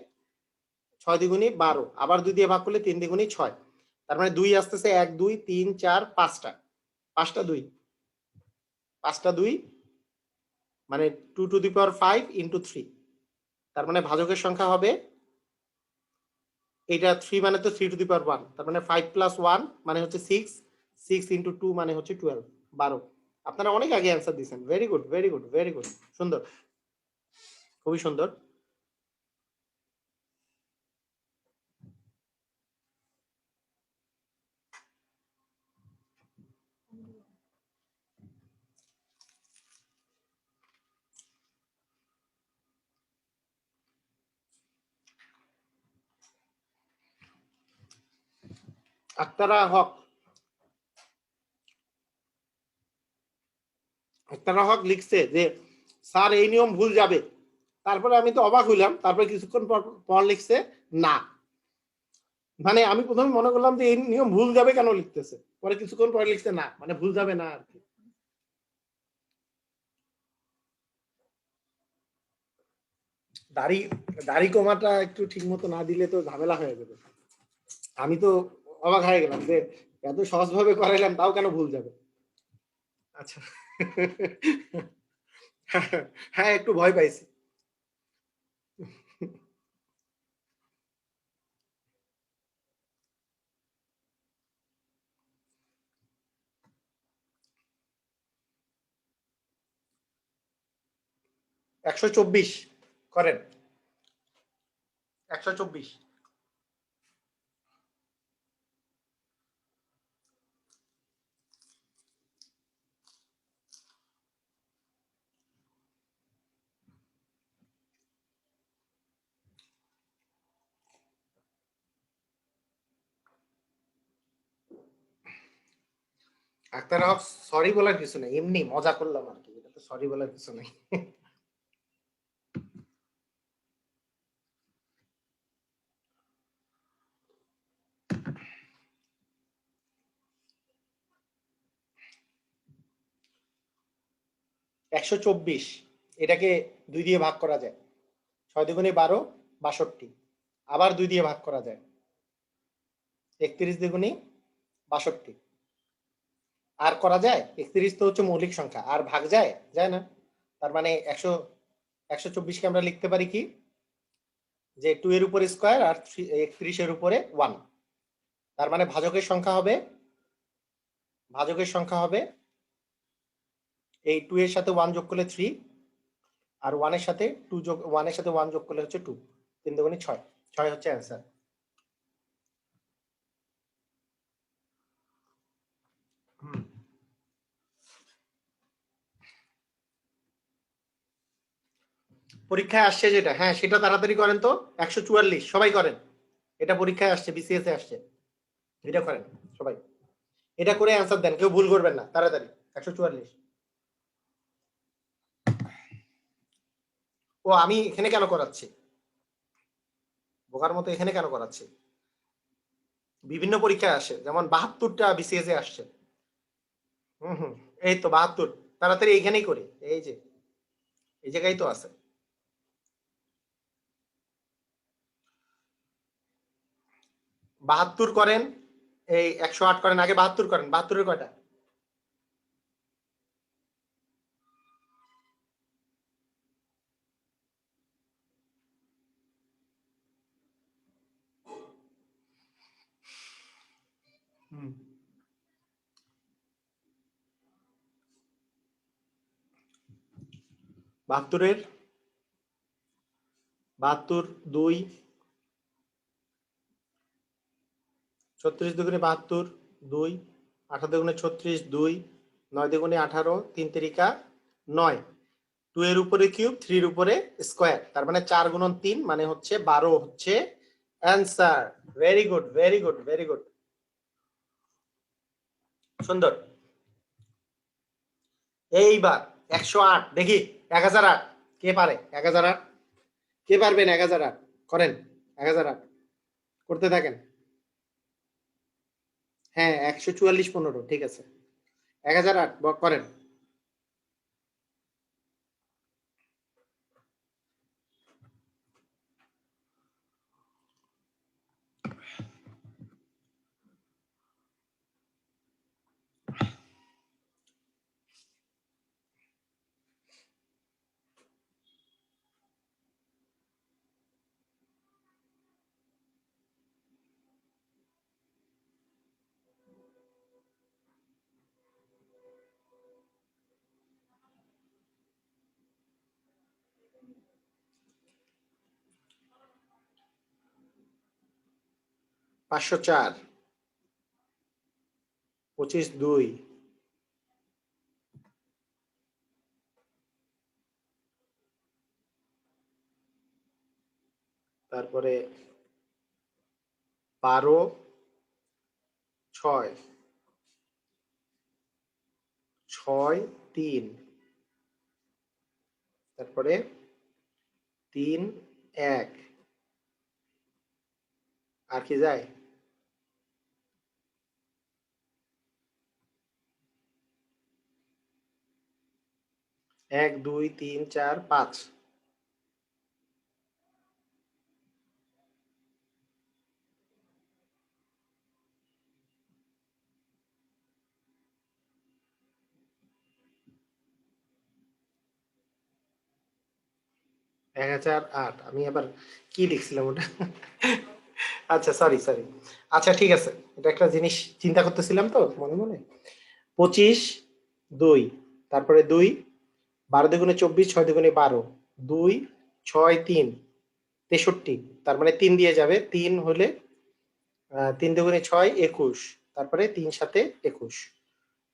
B: 6 দ্বিগুণী 12, আবার 2 দিয়ে ভাগ করলে 3 দ্বিগুণী 6। তার মানে 2 আসতেছে 1 2 3 4 5টা, 5টা 2, 5টা 2 মানে 2 টু দি পাওয়ার 5 ইনটু 3। তার মানে ভাজকের সংখ্যা হবে এটা 3 মানে তো 3 টু দি পাওয়ার 1, তার মানে 5 প্লাস 1 মানে হচ্ছে 6, 6 ইন্টু 2 মানে হচ্ছে 12, 12। আপনারা অনেক আগে অ্যান্সার দিয়েছেন। Very good, very good, very good, সুন্দর, খুবই সুন্দর। আক্তারা হক, আক্তারা হক লিখছে যে স্যার এই নিয়ম ভুল যাবে। তারপরে আমি তো অবাক হইলাম, তারপরে কিছুক্ষণ পর লিখছে না। মানে আমি প্রথমে মনে করলাম যে এই নিয়ম ভুল যাবে কেন লিখতেছে, পরে কিছুক্ষণ পরে লিখছে না, মানে ভুল যাবে না আর কি। দাড়ি দাড়ি কমাটা একটু ঠিক মতো না দিলে তো ঝামেলা হয়ে যাবে। আমি তো অবাক হয়ে গেলাম যে এত সহজভাবে করাইলাম তাও কেন ভুল যাবে। আচ্ছা হ্যাঁ একটু ভয় পাইছি। একশো 24 করেন, 124। আক্তার হক সরি বলার কিছু নেই, এমনি মজা করলাম আর কি, এটা তো সরি বলার কিছু নেই। 124 এটাকে 2 দিয়ে ভাগ করা যায়, 6 দুগুণে 12, 62। আবার 2 দিয়ে ভাগ করা যায়, 31 দুগুণে 62। আর করা যায়? 31 তো হচ্ছে মৌলিক সংখ্যা, আর ভাগ যায়? যায় না। তার মানে 124 কে আমরা লিখতে পারি কি, যে 2 এর উপরে স্কয়ার আর 31 এর উপরে 1। তার মানে ভাজকের সংখ্যা হবে, এই 2 এর সাথে 1 যোগ করলে 3, আর 1 এর সাথে 2 যোগ 1 এর সাথে 1 যোগ করলে হচ্ছে 2, 3 দুগুণে 6, 6 হচ্ছে অ্যান্সার। পরীক্ষায় আসছে যেটা, হ্যাঁ সেটা তাড়াতাড়ি করেন তো। 144 সবাই করেন, এটা পরীক্ষায় আসছে, বিসিএস এ আসছে, এটা করেন সবাই। এটা করে অ্যান্সার দেন, কেউ ভুল করবেন না, তাড়াতাড়ি। 144। ও আমি এখানে কেন করাচ্ছি, বোকার মতো এখানে কেন করাচ্ছি? বিভিন্ন পরীক্ষায় আসে, যেমন 72টা বিসিএস এ আসছে। হুম, এই তো 72, তাড়াতাড়ি এইখানেই করি, এই যে এই জায়গায় তো আছে। 72 করেন, এই 108 করেন, আগে 72 করেন। 72 এর কয়টা? হুম, 72 এর 72, 2, 36 দুগুণে 72, 2, 18 দুগুণে 36, 2, 9 দুগুণে 18, 3 তিরিকা 9, 2 এর উপরে কিউব, 3 এর উপরে স্কয়ার, তার মানে 4 গুণন 3 মানে হচ্ছে 12 হচ্ছে answer. Very good, very good, very good, সুন্দর। এইবার 108 দেখি, 1008 কে পারে? 1008 কে পারবেন? 1008 করেন, 1008 করতে থাকেন। হ্যাঁ 144, 15, ঠিক আছে। 1008 করেন। 504 25 2 তারপরে 12 6 6 3 তারপরে 3 1 আর কি যায় 1 2 3 4 5 1008 আমি আবার কি লিখছিলাম ওটা আচ্ছা সরি সরি আচ্ছা ঠিক আছে এটা একটা জিনিস চিন্তা করতেছিলাম তো মনে মনে 25 2 তারপরে 2 12 দুগুণে 24 6 দুগুণে 12 2 6 3 63 তার মানে 3 দিয়ে যাবে 3 হলে 3 দুগুণে 6 21 তারপরে 3 সাথে 21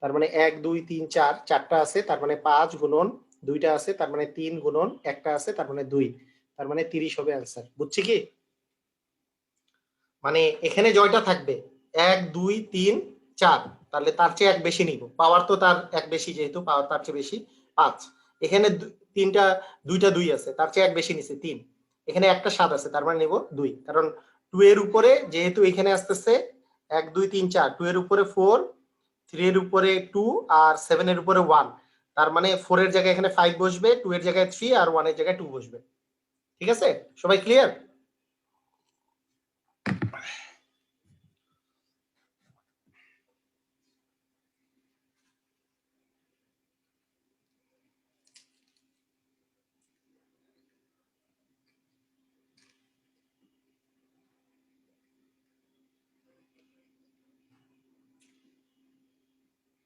B: তার মানে 1 2 3 4 চারটা আছে তার মানে 5 গুণন দুইটা আছে তার মানে 3 গুণন একটা আছে তার মানে 2 তার মানে 30 হবে आंसर বুঝছি কি মানে এখানে জয়টা থাকবে 1 2 3 4 তাহলে তার চেয়ে এক বেশি নিব পাওয়ার তো তার এক বেশি যেহেতু পাওয়ার তার চেয়ে বেশি 5 এখানে তিনটা দুইটা 2 আছে তার চেয়ে এক বেশি নিছে 3 এখানে একটা 7 আছে তার মানে নিব 2 কারণ 2 এর উপরে যেহেতু এখানে আসতেছে 1 2 3 4 2 এর উপরে 4 3 এর উপরে 2 আর 7 এর উপরে 1 তার মানে 4 এর জায়গায় এখানে 5 বসবে 2 এর জায়গায় 3 আর 1 এর জায়গায় 2 বসবে ঠিক আছে সবাই ক্লিয়ার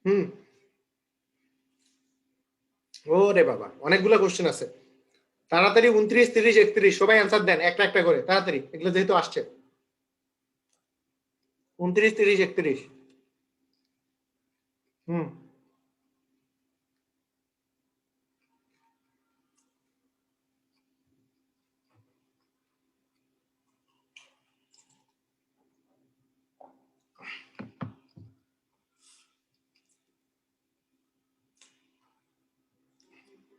B: হুম ওরে বাবা অনেকগুলো কোশ্চেন আছে তাড়াতাড়ি 29 30 31 সবাই অ্যান্সার দেন একটা একটা করে তাড়াতাড়ি এগুলো যেহেতু আসছে 29 30 31 হুম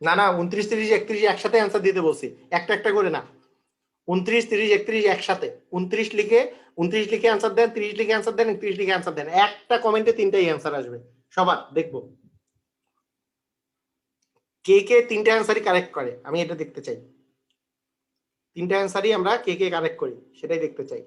B: না না 29 30 31 একসাথে অ্যান্সার দিতে বলছি একটা একটা করে না 29 30 31 একসাথে 29 লিখে 29 লিখে অ্যান্সার দেন 30 লিখে অ্যান্সার দেন 31 লিখে অ্যান্সার দেন একটা কমেন্টে তিনটাই অ্যান্সার আসবে সবার দেখবো কে কে তিনটা অ্যান্সারই কারেক্ট করে আমি এটা দেখতে চাই তিনটা অ্যান্সারই আমরা কে কে কারেক্ট করি সেটাই দেখতে চাই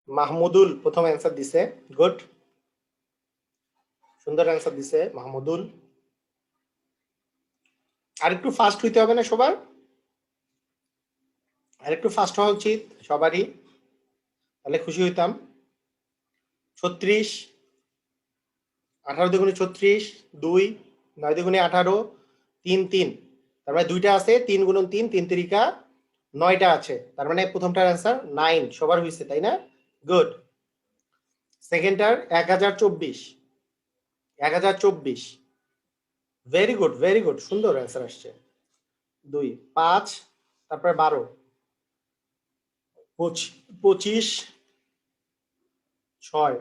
B: মাহমুদুল প্রথম অ্যান্সার দিছে গুড সুন্দর অ্যান্সার দিছে মাহমুদুল আর একটু ফাস্ট হইতে হবে না সবার আর একটু ফাস্ট হওয়া উচিত সবারই তাহলে খুশি হইতাম 36 18 দুগুণে 36, 2, 9 দুগুণে 18, 3 3, তার মানে দুইটা আছে, 3 গুণন 3, 3 তিরিকা 9টা আছে, তার মানে প্রথমটার অ্যান্সার 9 সবার হয়েছে, তাই না? গুড। সেকেন্ডটার 1024, 1024, ভেরি গুড ভেরি গুড, সুন্দর অ্যান্সার আসছে। 2 5, তারপরে 12, 25, 6,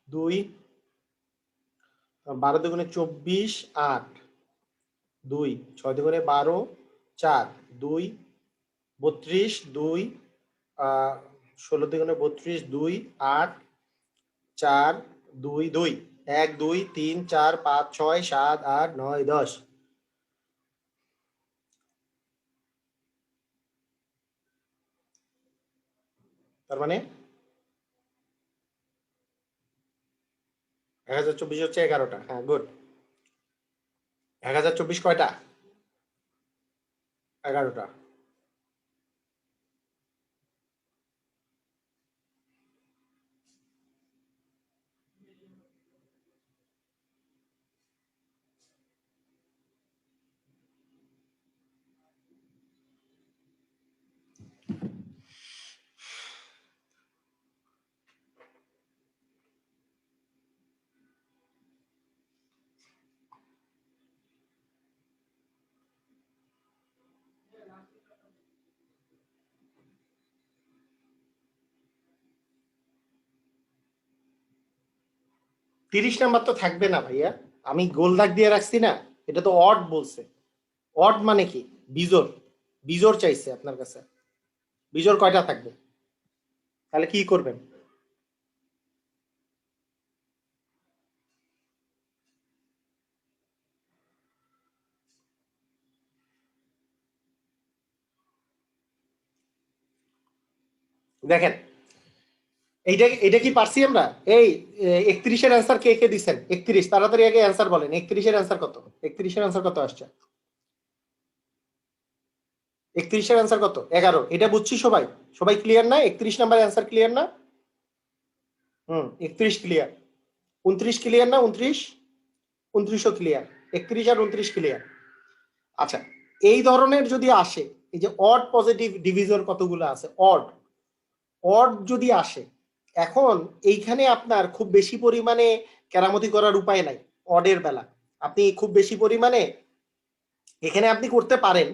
B: 2, 12 দুগুণে 24, 8, 2, 6 দুগুণে 12, 4, 2, 32, 2, 16 দুগুণে 32, 2, 8, 4, 2, 2, 1, 2, 3, 4, 5, 6, 7, 8, 9, 10। তার মানে 1024 হচ্ছে 11টা। হ্যাঁ, গুড। 1024 কয়টা? 11টা। তিরিশ নাম্বার তো থাকবে না ভাইয়া, আমি গোল দাগ দিয়ে রাখছি না, এটা তো অড বলছে। অড মানে কি? বিজোড়। বিজোড় চাইছে আপনার কাছে। বিজোড় কয়টা থাকবে? তাহলে কি করবেন? দেখেন, এইটা কি পারছি আমরা? এই 31-এর অ্যান্সার কে কে দিচ্ছেন? 31, তাড়াতাড়ি আগে অ্যান্সার বলেন। 31-এর অ্যান্সার কত? 31-এর অ্যান্সার কত আসছে? 31-এর অ্যান্সার কত? 11। এটা বুঝছি সবাই? সবাই ক্লিয়ার না? 31 নাম্বার অ্যান্সার ক্লিয়ার না? 31 ক্লিয়ার। 29 ক্লিয়ার না? 29, 29ও ক্লিয়ার। 31 আর 29 ক্লিয়ার। আচ্ছা, এই ধরনের যদি আসে, এই যে অড পজিটিভ ডিভিজর কতগুলো আছে, অড অড যদি আসে, এখন এইখানে আপনার খুব বেশি পরিমাণে কেরামতি করার উপায় নাই। অডের বেলা আপনি খুব বেশি পরিমাণে এখানে আপনি করতে পারেন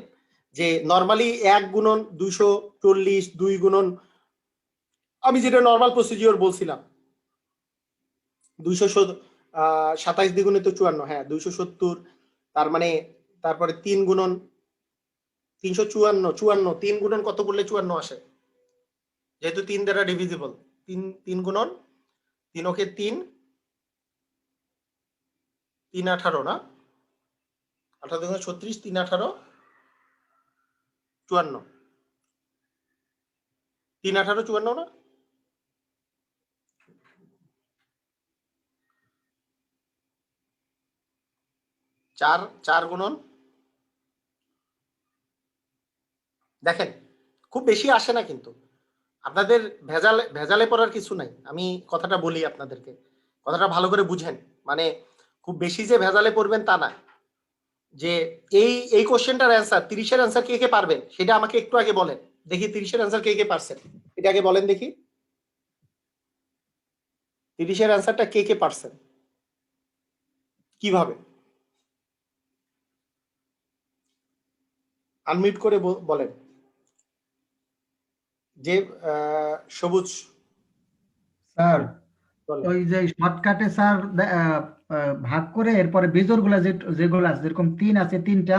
B: যে নর্মালি 1 গুণন 240, 2 গুণন, আমি যেটা নর্মাল প্রসিডিওর বলছিলাম, 227 দ্বিগুণে তো 54, হ্যাঁ 270, তার মানে তারপরে 3 গুণন 354, 54, 3 গুণন কত করলে 54 আসে? যেহেতু 3 দ্বারা ডিভিজিবল, 3 গুণন 3 ওকে 3, 3 18 না, 18 দুগুণে 36, 3 18, 54, 3 18 54 না? 4 গুণন, দেখেন খুব বেশি আসে না, কিন্তু আপনাদের ভেজালে ভেজালে পড়ার কিছু নাই। আমি কথাটা বলি আপনাদেরকে, কথাটা ভালো করে বুঝেন। মানে খুব বেশি যে ভেজালে পড়বেন তা না। যে এই কোশ্চেনটার অ্যান্সার 30-এর অ্যান্সার কে কে পারবেন সেটা আমাকে একটু আগে বলেন দেখি। 30-এর অ্যান্সার কে কে পারছেন এটা আগে বলেন দেখি। 30-এর অ্যান্সারটা কে কে পারছেন? কিভাবে? আনমিউট করে বলেন। যে সবুজ
C: স্যার
B: বলেন।
C: ওই যে শর্টকাটে স্যার ভাগ করে এরপরে বিজোড় গুলা যেগুলো আছে, যেরকম 3 আছে 3টা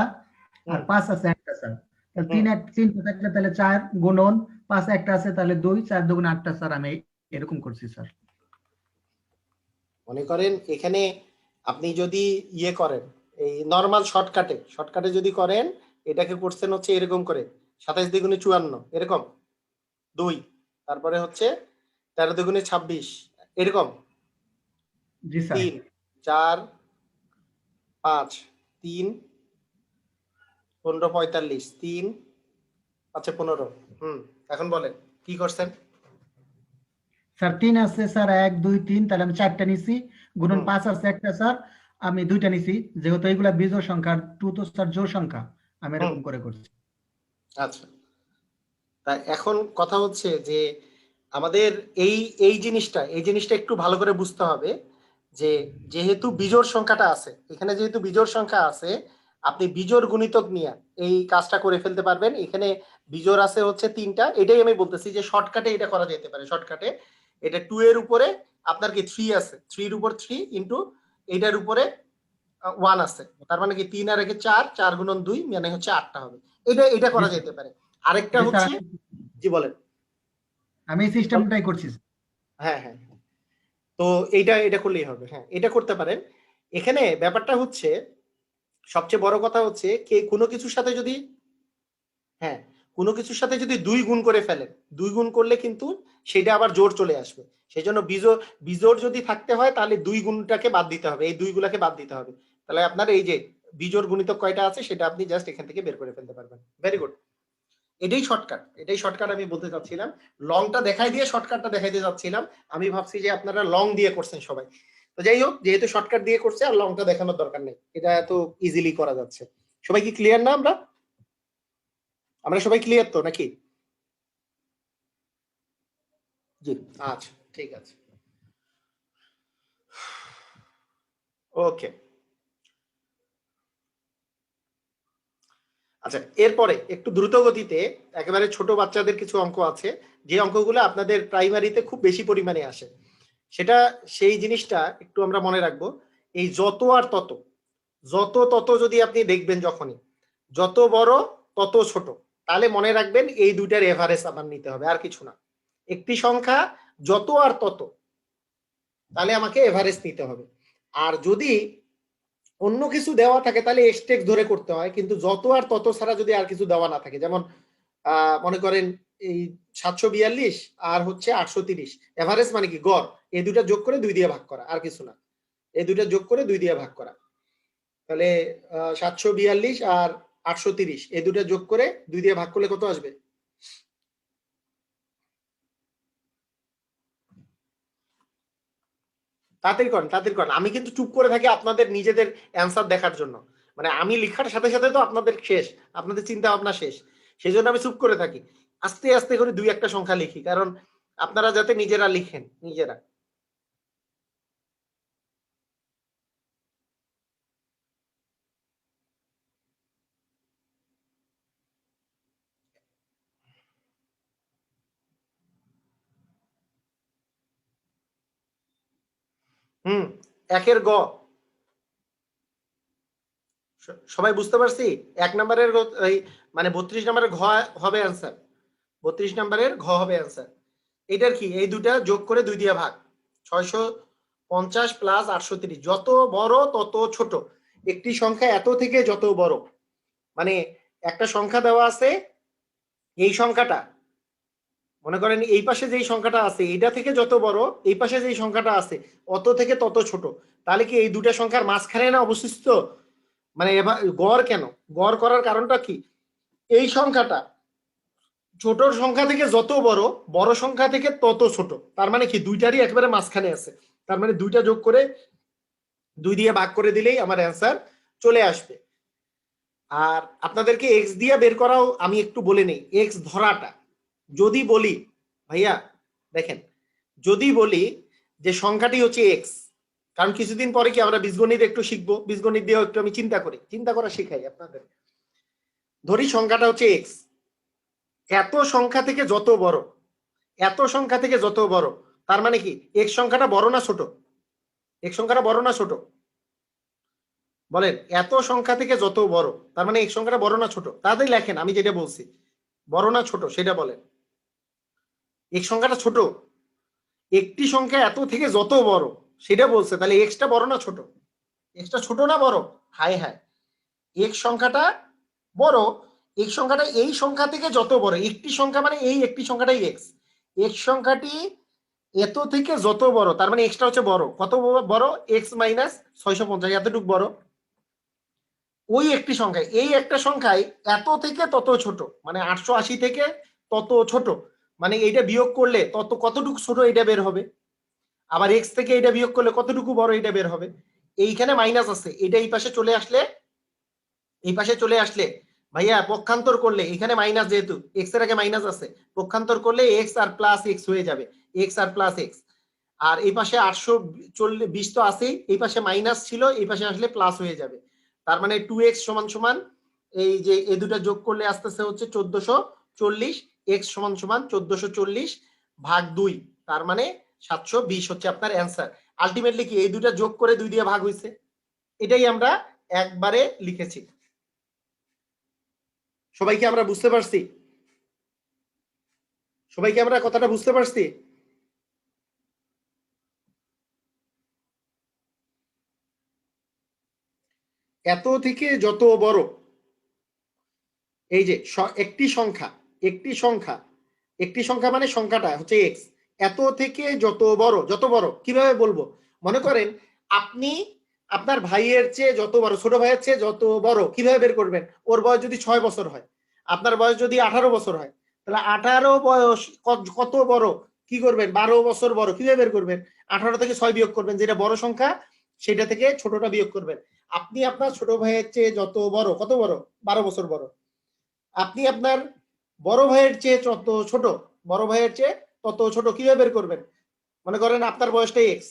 C: আর 5 আছে 1টা স্যার, তাহলে 3 থাকলে তাহলে 4 গুণন 5 একটা আছে তাহলে 2, 4 দুগুণ 8টা স্যার, আমি এরকম করছি স্যার।
B: মনে করেন এখানে আপনি যদি ইয়ে করেন, এই নর্মাল শর্টকাটে যদি করেন, এটাকে করছেন হচ্ছে এরকম করে 27 দ্বিগুণে 54 এরকম 2, তারপরে হচ্ছে 13 দ্বিগুণে 26 এরকম
C: জি স্যার।
B: 3 4 5 3 15 45 3 5 15। এখন বলেন কি করছেন?
C: স্যার 3 আছে স্যার, 1 2 3, তাহলে আমি 4টা নিছি। গুণন 5 আছে একটা স্যার, আমি 2টা নিছি, যেহেতু এইগুলা বিজোড় সংখ্যা, 2 তো স্যার জোড় সংখ্যা, আমি এরকম করে করছি।
B: আচ্ছা, তা এখন কথা হচ্ছে যে আমাদের এই এই জিনিসটা একটু ভালো করে বুঝতে হবে যে যেহেতু বিজোড় সংখ্যাটা আছে এখানে, যেহেতু বিজোড় সংখ্যা আছে, আপনি বিজোড় গুণিতক নিয়ে এই কাজটা করে ফেলতে পারবেন। এখানে বিজোড় আছে হচ্ছে 3টা, এটাই আমি বলতেছি যে শর্টকাটে এটা করা যেতে পারে। শর্টকাটে এটা 2 এর উপরে আপনার কি 3 আছে, 3 এর উপর 3 ইন্টু এইটার উপরে 1 আছে, তার মানে কি 3 আর 1 4, 4 গুণন 2 মানে হচ্ছে 8টা হবে। এটা করা যেতে পারে। আরেকটা
C: জি স্যার,
B: হচ্ছে, জি বলেন।
C: আমি এই সিস্টেমটাই করছি।
B: হ্যাঁ হ্যাঁ, তো এটা করলেই হবে। হ্যাঁ, এটা করতে পারেন। এখানে ব্যাপারটা হচ্ছে, সবচেয়ে বড় কথা হচ্ছে কোনো কিছুর সাথে যদি, হ্যাঁ, কোনো কিছুর সাথে যদি 2 গুণ করে ফেলেন, 2 গুণ করলে কিন্তু সেটা আবার জোড় চলে আসবে। সেই জন্য বিজোড় যদি থাকতে হয় তাহলে 2 গুণটাকে বাদ দিতে হবে, এই 2 গুলাকে বাদ দিতে হবে। তাহলে আপনার এই যে বিজোড় গুণিতক কয়টা আছে সেটা আপনি জাস্ট এখান থেকে বের করে ফেলতে পারবেন। ভেরি গুড, এটাই শর্টকাট আমি বলতে চাচ্ছিলাম। লংটা দেখাই দিয়ে শর্টকাটটা দেখাইতে যাচ্ছিলাম। আমি ভাবছি যে আপনারা লং দিয়ে করছেন সবাই, তো যাই হোক, যেহেতু শর্টকাট দিয়ে করছে আর লংটা দেখানোর দরকার নেই, এটা এত ইজিলি করা যাচ্ছে। সবাই কি ক্লিয়ার না? আমরা সবাই ক্লিয়ার তো নাকি? জি, আচ্ছা, ঠিক আছে, ওকে। আচ্ছা, এরপরে একটু দ্রুত গতিতে একেবারে ছোট বাচ্চাদের কিছু অঙ্ক আছে, যে অঙ্কগুলো আপনাদের প্রাইমারিতে খুব বেশি পরিমাণে আসে। সেই জিনিসটা একটু আমরা মনে রাখবো। এই যত আর তত, যদি আপনি দেখবেন যখনই যত বড় তত ছোট, তাহলে মনে রাখবেন এই দুইটার এভারেজ আমার নিতে হবে, আর কিছু না। একটি সংখ্যা যত আর তত, তাহলে আমাকে এভারেজ নিতে হবে। আর যদি অন্য কিছু দেওয়া থাকে তাহলে এক্সটেক্স ধরে করতে হয়, কিন্তু যত আর তত ছাড়া যদি আর কিছু দেওয়া না থাকে, যেমন মনে করেন এই 742 আর হচ্ছে 830, এভারেজ মানে কি গড়, এই দুইটা যোগ করে 2 দিয়ে ভাগ করা, আর কিছু না। এই দুইটা যোগ করে 2 দিয়ে ভাগ করা, তাহলে 742 আর 830 এই দুটো যোগ করে 2 দিয়ে ভাগ করলে কত আসবে? তাড়াতাড়ি করেন, আমি কিন্তু চুপ করে থাকি আপনাদের নিজেদের অ্যান্সার দেখার জন্য। মানে আমি লেখার সাথে সাথে তো আপনাদের শেষ, আপনাদের চিন্তা ভাবনা শেষ, সেই জন্য আমি চুপ করে থাকি। আস্তে আস্তে করে 2-1টা সংখ্যা লিখি, কারণ আপনারা যাতে নিজেরা লিখেন নিজেরা। একের গ, সবাই বুঝতে পারছি? 1 নম্বরের মানে 32 নম্বরের ঘ হবে অ্যান্সার, 32 নম্বরের ঘ হবে অ্যান্সার। এটার কি, এই দুটা যোগ করে 2 দিয়ে ভাগ, 650 প্লাস 830, যত বড় তত ছোট। একটি সংখ্যা এত থেকে যত বড়, মানে একটা সংখ্যা দেওয়া আছে, এই সংখ্যাটা মনে করেন এই পাশে যেই সংখ্যাটা আছে এইটা থেকে যত বড়, এই পাশে যেই সংখ্যাটা আছে অত থেকে তত ছোট, তাহলে কি এই দুটা সংখ্যার মাঝখানে না অবশিষ্ট? মানে এবার গড় কেন, গড় করার কারণটা কি, এই সংখ্যাটা ছোট সংখ্যা থেকে যত বড়, বড় সংখ্যা থেকে তত ছোট, তার মানে কি দুইটারই একবারে মাঝখানে আছে, তার মানে দুইটা যোগ করে 2 দিয়ে ভাগ করে দিলেই আমার অ্যান্সার চলে আসবে। আর আপনাদেরকে এক্স দিয়ে বের করাও আমি একটু বলে নেই। এক্স ধরাটা, যদি বলি ভাইয়া দেখেন, যদি বলি যে সংখ্যাটি হচ্ছে এক্স, কারণ কিছুদিন পরে কি আমরা বীজগণিত একটু শিখবো, বীজগণিত দিয়েও একটু আমি চিন্তা করা শিখাই আপনাদের। ধরি সংখ্যাটা হচ্ছে এক্স, এত সংখ্যা থেকে যত বড়, এত সংখ্যা থেকে যত বড়, তার মানে কি এক্স সংখ্যাটা বড় না ছোট? এক্স সংখ্যাটা বড় না ছোট? বলেন, এত সংখ্যা থেকে যত বড়, তার মানে এক্স সংখ্যাটা বড় না ছোট? তাড়াতাড়ি লেখেন, আমি যেটা বলছি, বড় না ছোট সেটা বলেন। এক্স সংখ্যাটা ছোট, একটি সংখ্যা এত থেকে যত বড় সেটা বলছে, তাহলে এক্সটা বড় না ছোট? এক্সটা ছোট না বড়? হাই হাই, এক্স সংখ্যাটা বড়, এক্স সংখ্যাটা এই সংখ্যা থেকে যত বড়, একটি সংখ্যা মানে এই একটি সংখ্যাটাই এক্স, এক্স সংখ্যাটি এত থেকে যত বড়, তার মানে এক্সটা হচ্ছে বড়, কত বড়? এক্স মাইনাস 650, এতটুকু বড়। ওই একটি সংখ্যায়, এই একটা সংখ্যায় এত থেকে তত ছোট, মানে 880 থেকে তত ছোট, মানে এইটা বিয়োগ করলে তত কতটুকু ছোট এটা বের হবে, আবার এক্স থেকে এটা বিয়োগ করলে কতটুকু বড় এটা বের হবে। এইখানে মাইনাস আছে, এটা এই পাশে চলে আসলে, এই পাশে চলে আসলে ভাইয়া পক্ষান্তর করলে এখানে মাইনাস, যেহেতু এক্স এর আগে মাইনাস আছে, পক্ষান্তর করলে এক্স আর প্লাস এক্স হয়ে যাবে, এক্স আর প্লাস এক্স। আর এই পাশে 820 তো আছেই, এই পাশে মাইনাস ছিল, এই পাশে আসলে প্লাস হয়ে যাবে। তার মানে 2x সমান সমান এই যে এই দুটো যোগ করলে আসতেছে হচ্ছে 1440, x সমান সমান 1440 ভাগ 2, তার মানে 720 হচ্ছে আপনার অ্যান্সার। আলটিমেটলি কি এই দুটো যোগ করে 2 দিয়ে ভাগ হইছে, এটাই আমরা একবারে লিখেছি। সবাইকে আমরা বুঝতে পারছি? সবাইকে আমরা কথাটা বুঝতে পারছি? এত থেকে যত বড়, এই যে একটি সংখ্যা, একটি সংখ্যা, একটি সংখ্যা মানে সংখ্যাটা হচ্ছে এক্স, এত থেকে যত বড়, যত বড় কিভাবে বলবো, মনে করেন আপনি আপনার ভাইয়ের চেয়ে যত বড়, ছোট ভাইয়ের চেয়ে যত বড় কিভাবে বের করবেন, ওর বয়স যদি 6 বছর হয়, আপনার বয়স যদি 18 বছর হয়, তাহলে 18 বয়স কত বড়, কি করবেন, 12 বছর বড় কিভাবে বের করবেন, 18 থেকে 6 বিয়োগ করবেন, যেটা বড় সংখ্যা সেটা থেকে ছোটটা বিয়োগ করবেন। আপনি আপনার ছোট ভাইয়ের চেয়ে যত বড়, কত বড়, 12 বছর বড়, আপনি আপনার বড় ভাইয়ের চেয়ে যত ছোট, বড় ভাইয়ের চেয়ে তত ছোট কিভাবে বের করবেন, মনে করেন আপনার বয়সটা এক্স,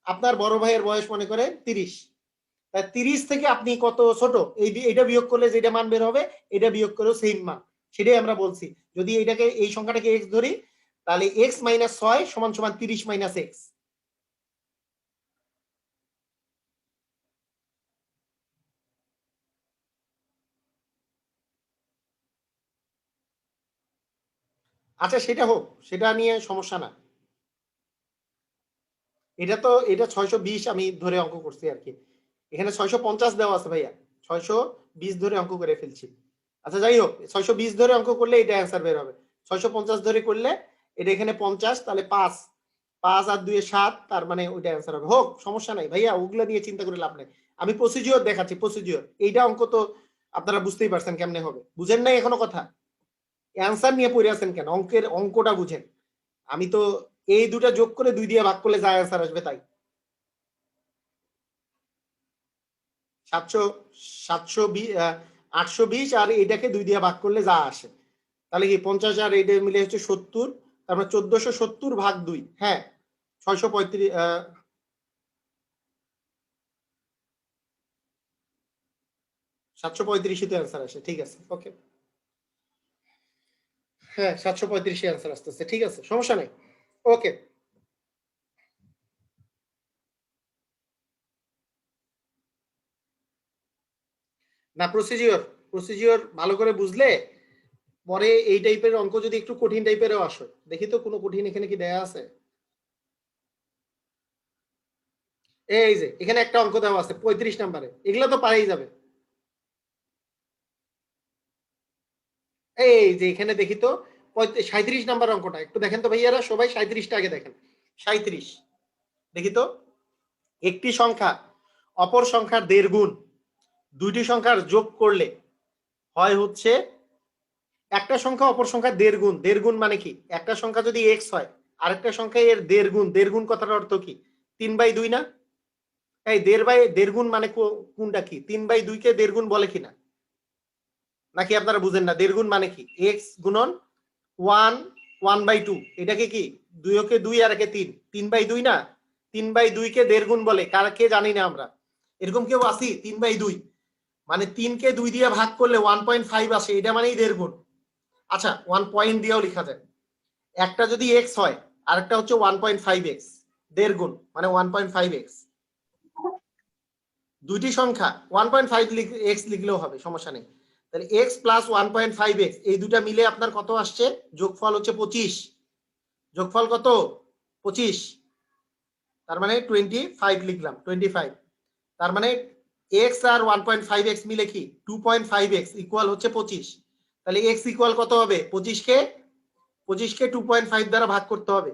B: আপনার বড় ভাইয়ের বয়স মনে করেন 30, তাই 30 থেকে আপনি কত ছোট, এইটা বিয়োগ করলে যেটা মান বের হবে এটা বিয়োগ করেও সেম মান, সেটাই আমরা বলছি। যদি এটাকে, এই সংখ্যাটাকে এক্স ধরি, তাহলে এক্স মাইনাস 6 সমান সমান 30 মাইনাস এক্স। আচ্ছা সেটা হোক, সেটা নিয়ে সমস্যা না। এটা তো, এটা 620 আমি ধরে অঙ্ক করছি আর কি, এখানে 650 দেওয়া আছে ভাইয়া, 620 ধরে অঙ্ক করে ফেলছি। আচ্ছা যাই হোক, 620 ধরে অঙ্ক করলে এটা অ্যান্সার বের হবে, 650 ধরে করলে এটা এখানে 50, তাহলে 5 5 আর 2 7, তার মানে ওইটা অ্যান্সার হবে। হোক, সমস্যা নাই ভাইয়া, ওগুলা নিয়ে চিন্তা করে লাভ নাই, আমি প্রসিডিওর দেখাচ্ছি, প্রসিডিওর। এইটা অঙ্ক তো আপনারা বুঝতেই পারছেন কেমনে হবে, বুঝেন নাই এখনো কথা, অ্যান্সার নিয়ে পড়ে আছেন কেন, অঙ্কের অঙ্কটা বুঝেন। আমি তো এই দুটা যোগ করে 2 দিয়ে ভাগ করলে যা অ্যান্সার আসবে তাই। 820 আর এটাকে 2 দিয়ে ভাগ করলে যা আসে, তাহলে কি 50 আর এটা মিলে হচ্ছে 70, তারপরে 1470 ভাগ 2, হ্যাঁ 635, 735 তে অ্যান্সার আসে, ঠিক আছে ওকে, হ্যাঁ 735 অ্যান্সার আসতেছে, ঠিক আছে সমস্যা নেই, ওকে। না প্রসিজিওর, প্রসিজিওর ভালো করে বুঝলে পরে এই টাইপের অঙ্ক যদি একটু কঠিন টাইপেরও আসে, দেখি তো কোনো কঠিন এখানে কি দেয়া আছে, এই যে এখানে একটা অঙ্ক দেওয়া আছে 35 নম্বরে, এগুলো তো পারেই যাবে। এই যে এখানে দেখি তো 37 নাম্বার অঙ্কটা একটু দেখেন তো ভাইয়ারা, সবাই 37টা আগে দেখেন। 37 দেখি তো, একটি সংখ্যা অপর সংখ্যার 1.5 গুণ, দুইটি সংখ্যার যোগ করলে হয় হচ্ছে, একটা সংখ্যা অপর সংখ্যার 1.5 গুণ, 1.5 গুণ মানে কি, একটা সংখ্যা যদি এক্স হয় আরেকটা সংখ্যা এর 1.5 গুণ, 1.5 গুণ কথাটার অর্থ কি, 3/2 না, এই 1.5 গুণ মানে কোনটা কি, 3/2 কে 1.5 গুণ বলে কিনা, নাকি আপনারা বুঝেন না, 1.5 গুণ মানে কি, এক্স গুণন 1/2, এটাকে কি 2 কে 2 আর একে 3, 3/2 না, 3/2 কে 1.5 গুণ বলে, কে জানি না আমরা, এরকম কেউ আসি 3/2 মানে 3 কে 2 দিয়ে ভাগ করলে 1.5 আসে, এটা মানেই 1.5 গুণ। আচ্ছা 1 পয়েন্ট দিয়েও লেখা যায়, একটা যদি এক্স হয় আরেকটা হচ্ছে 1.5x, 1.5 গুণ মানে 1.5x, দুইটি সংখ্যা 1.5x লিখলেও হবে, সমস্যা নেই। তাহলে x প্লাস 1.5x এই দুটা মিলে আপনার কত আসছে, যোগফল হচ্ছে 25, যোগফল কত 25, তার মানে 25 লিখলাম, 25, তার মানে x আর 1.5x মিলে কি 2.5x ইকুয়াল হচ্ছে 25, তাহলে x ইকুয়াল কত হবে, 25 কে 2.5 দ্বারা ভাগ করতে হবে,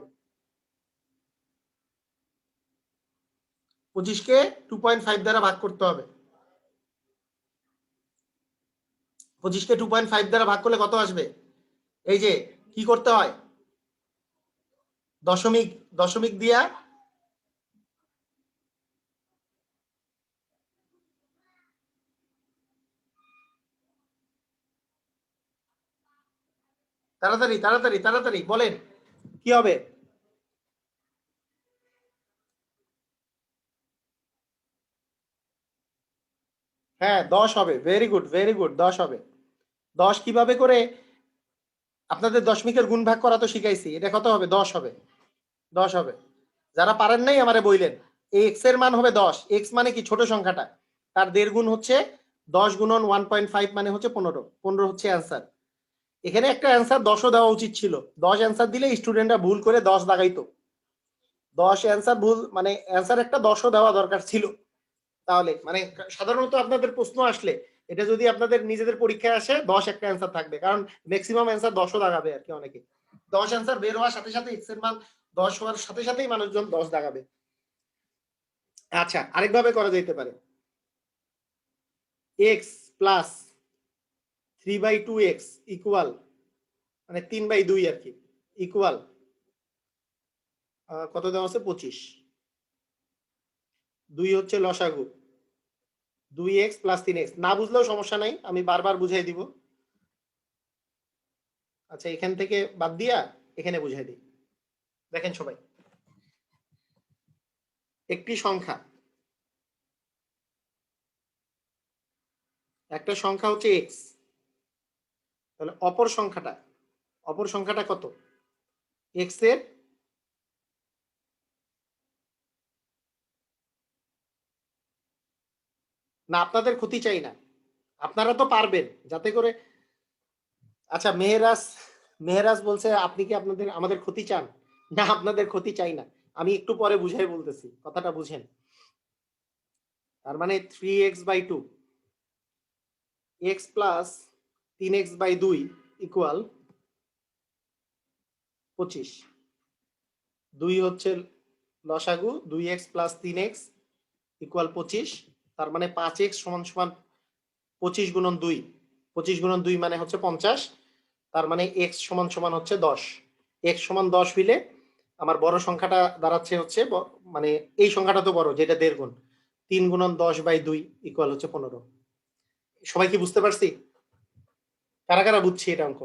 B: 25 কে 2.5 দ্বারা ভাগ করতে হবে, 25 কে 2.5 দ্বারা ভাগ করলে কত আসবে, এই যে কি করতে হয়, দশমিক দশমিক দিয়া তাড়াতাড়ি তাড়াতাড়ি তাড়াতাড়ি বলেন কি হবে? হ্যাঁ 10 হবে, ভেরি গুড ভেরি গুড, 10 হবে। 10 কিভাবে করে আপনাদের দশমিকের গুণ ভাগ করা তো শিখাইছি, এটা কত হবে? 10 হবে, 10 হবে। যারা পারেন নাই আমারে বললেন, এক্স এর মান হবে 10। এক্স মানে কি? ছোট সংখ্যাটা, তার 1.5 গুণ হচ্ছে 10 গুণন 1.5 মানে হচ্ছে 15, 15 হচ্ছে অ্যান্সার। এখানে একটা অ্যান্সার 10ও দেওয়া উচিত ছিল, 10 অ্যান্সার দিলে স্টুডেন্টরা ভুল করে 10 দাগাইতো। 10 অ্যান্সার ভুল, মানে অ্যান্সার একটা 10ও দেওয়া দরকার ছিল। তাহলে মানে সাধারণত আপনাদের প্রশ্ন আসলে এটা যদি আপনাদের নিজেদের পরীক্ষায় আসে 10 একটা অ্যান্সার থাকবে, কারণ ম্যাক্সিমাম অ্যান্সার 10ও দাগাবে আর কি অনেকে। 10 অ্যান্সার বের হওয়ার সাথে সাথে এক্স এর মান 10 হওয়ার সাথে সাথেই মানুষজন 10 দাগাবে। আচ্ছা, আরেকভাবে করা যেতে পারে, x প্লাস 3/2x ইকুয়াল, মানে 3/2 আর কি, ইকুয়াল কত দেওয়া আছে? 25। 2 হচ্ছে লসাগু, 2x প্লাস 3x। না বুঝলেও সমস্যা নাই, আমি বারবার বুঝাই দিব। আচ্ছা, এখান থেকে বাদ দিয়া এখানে বুঝাই দিই। দেখেন সবাই, একটি সংখ্যা, একটা সংখ্যা হচ্ছে x, তাহলে অপর সংখ্যাটা কত? x এর না, আপনাদের ক্ষতি চাই না, আপনারা তো পারবেন যাতে করে। আচ্ছা, মেহেরাজ বলছে আপনি কি আমাদের ক্ষতি চান? না, আপনাদের ক্ষতি চাই না, আমি একটু পরে বুঝাই বলতেছি, কথাটা বুঝেন। তার মানে 3x/2 x plus 3x/2 equal 25। 2 হচ্ছে লসাগু, 2x প্লাস 3x ইকুয়াল 25। তার মানে 5x সমান সমান 25 গুণন 2, 25 গুণন 2 মানে হচ্ছে 50। তার মানে x সমান সমান হচ্ছে 10। x সমান 10 হইলে আমার বড় সংখ্যাটা দাঁড়াচ্ছে হচ্ছে, মানে এই সংখ্যাটা তো বড়, যেটা 1.5 গুণ, 3 গুণন 10/2 ইকুয়াল হচ্ছে 15। সবাই কি বুঝতে পারছি? কারা কারা বুঝছি এটা অঙ্ক?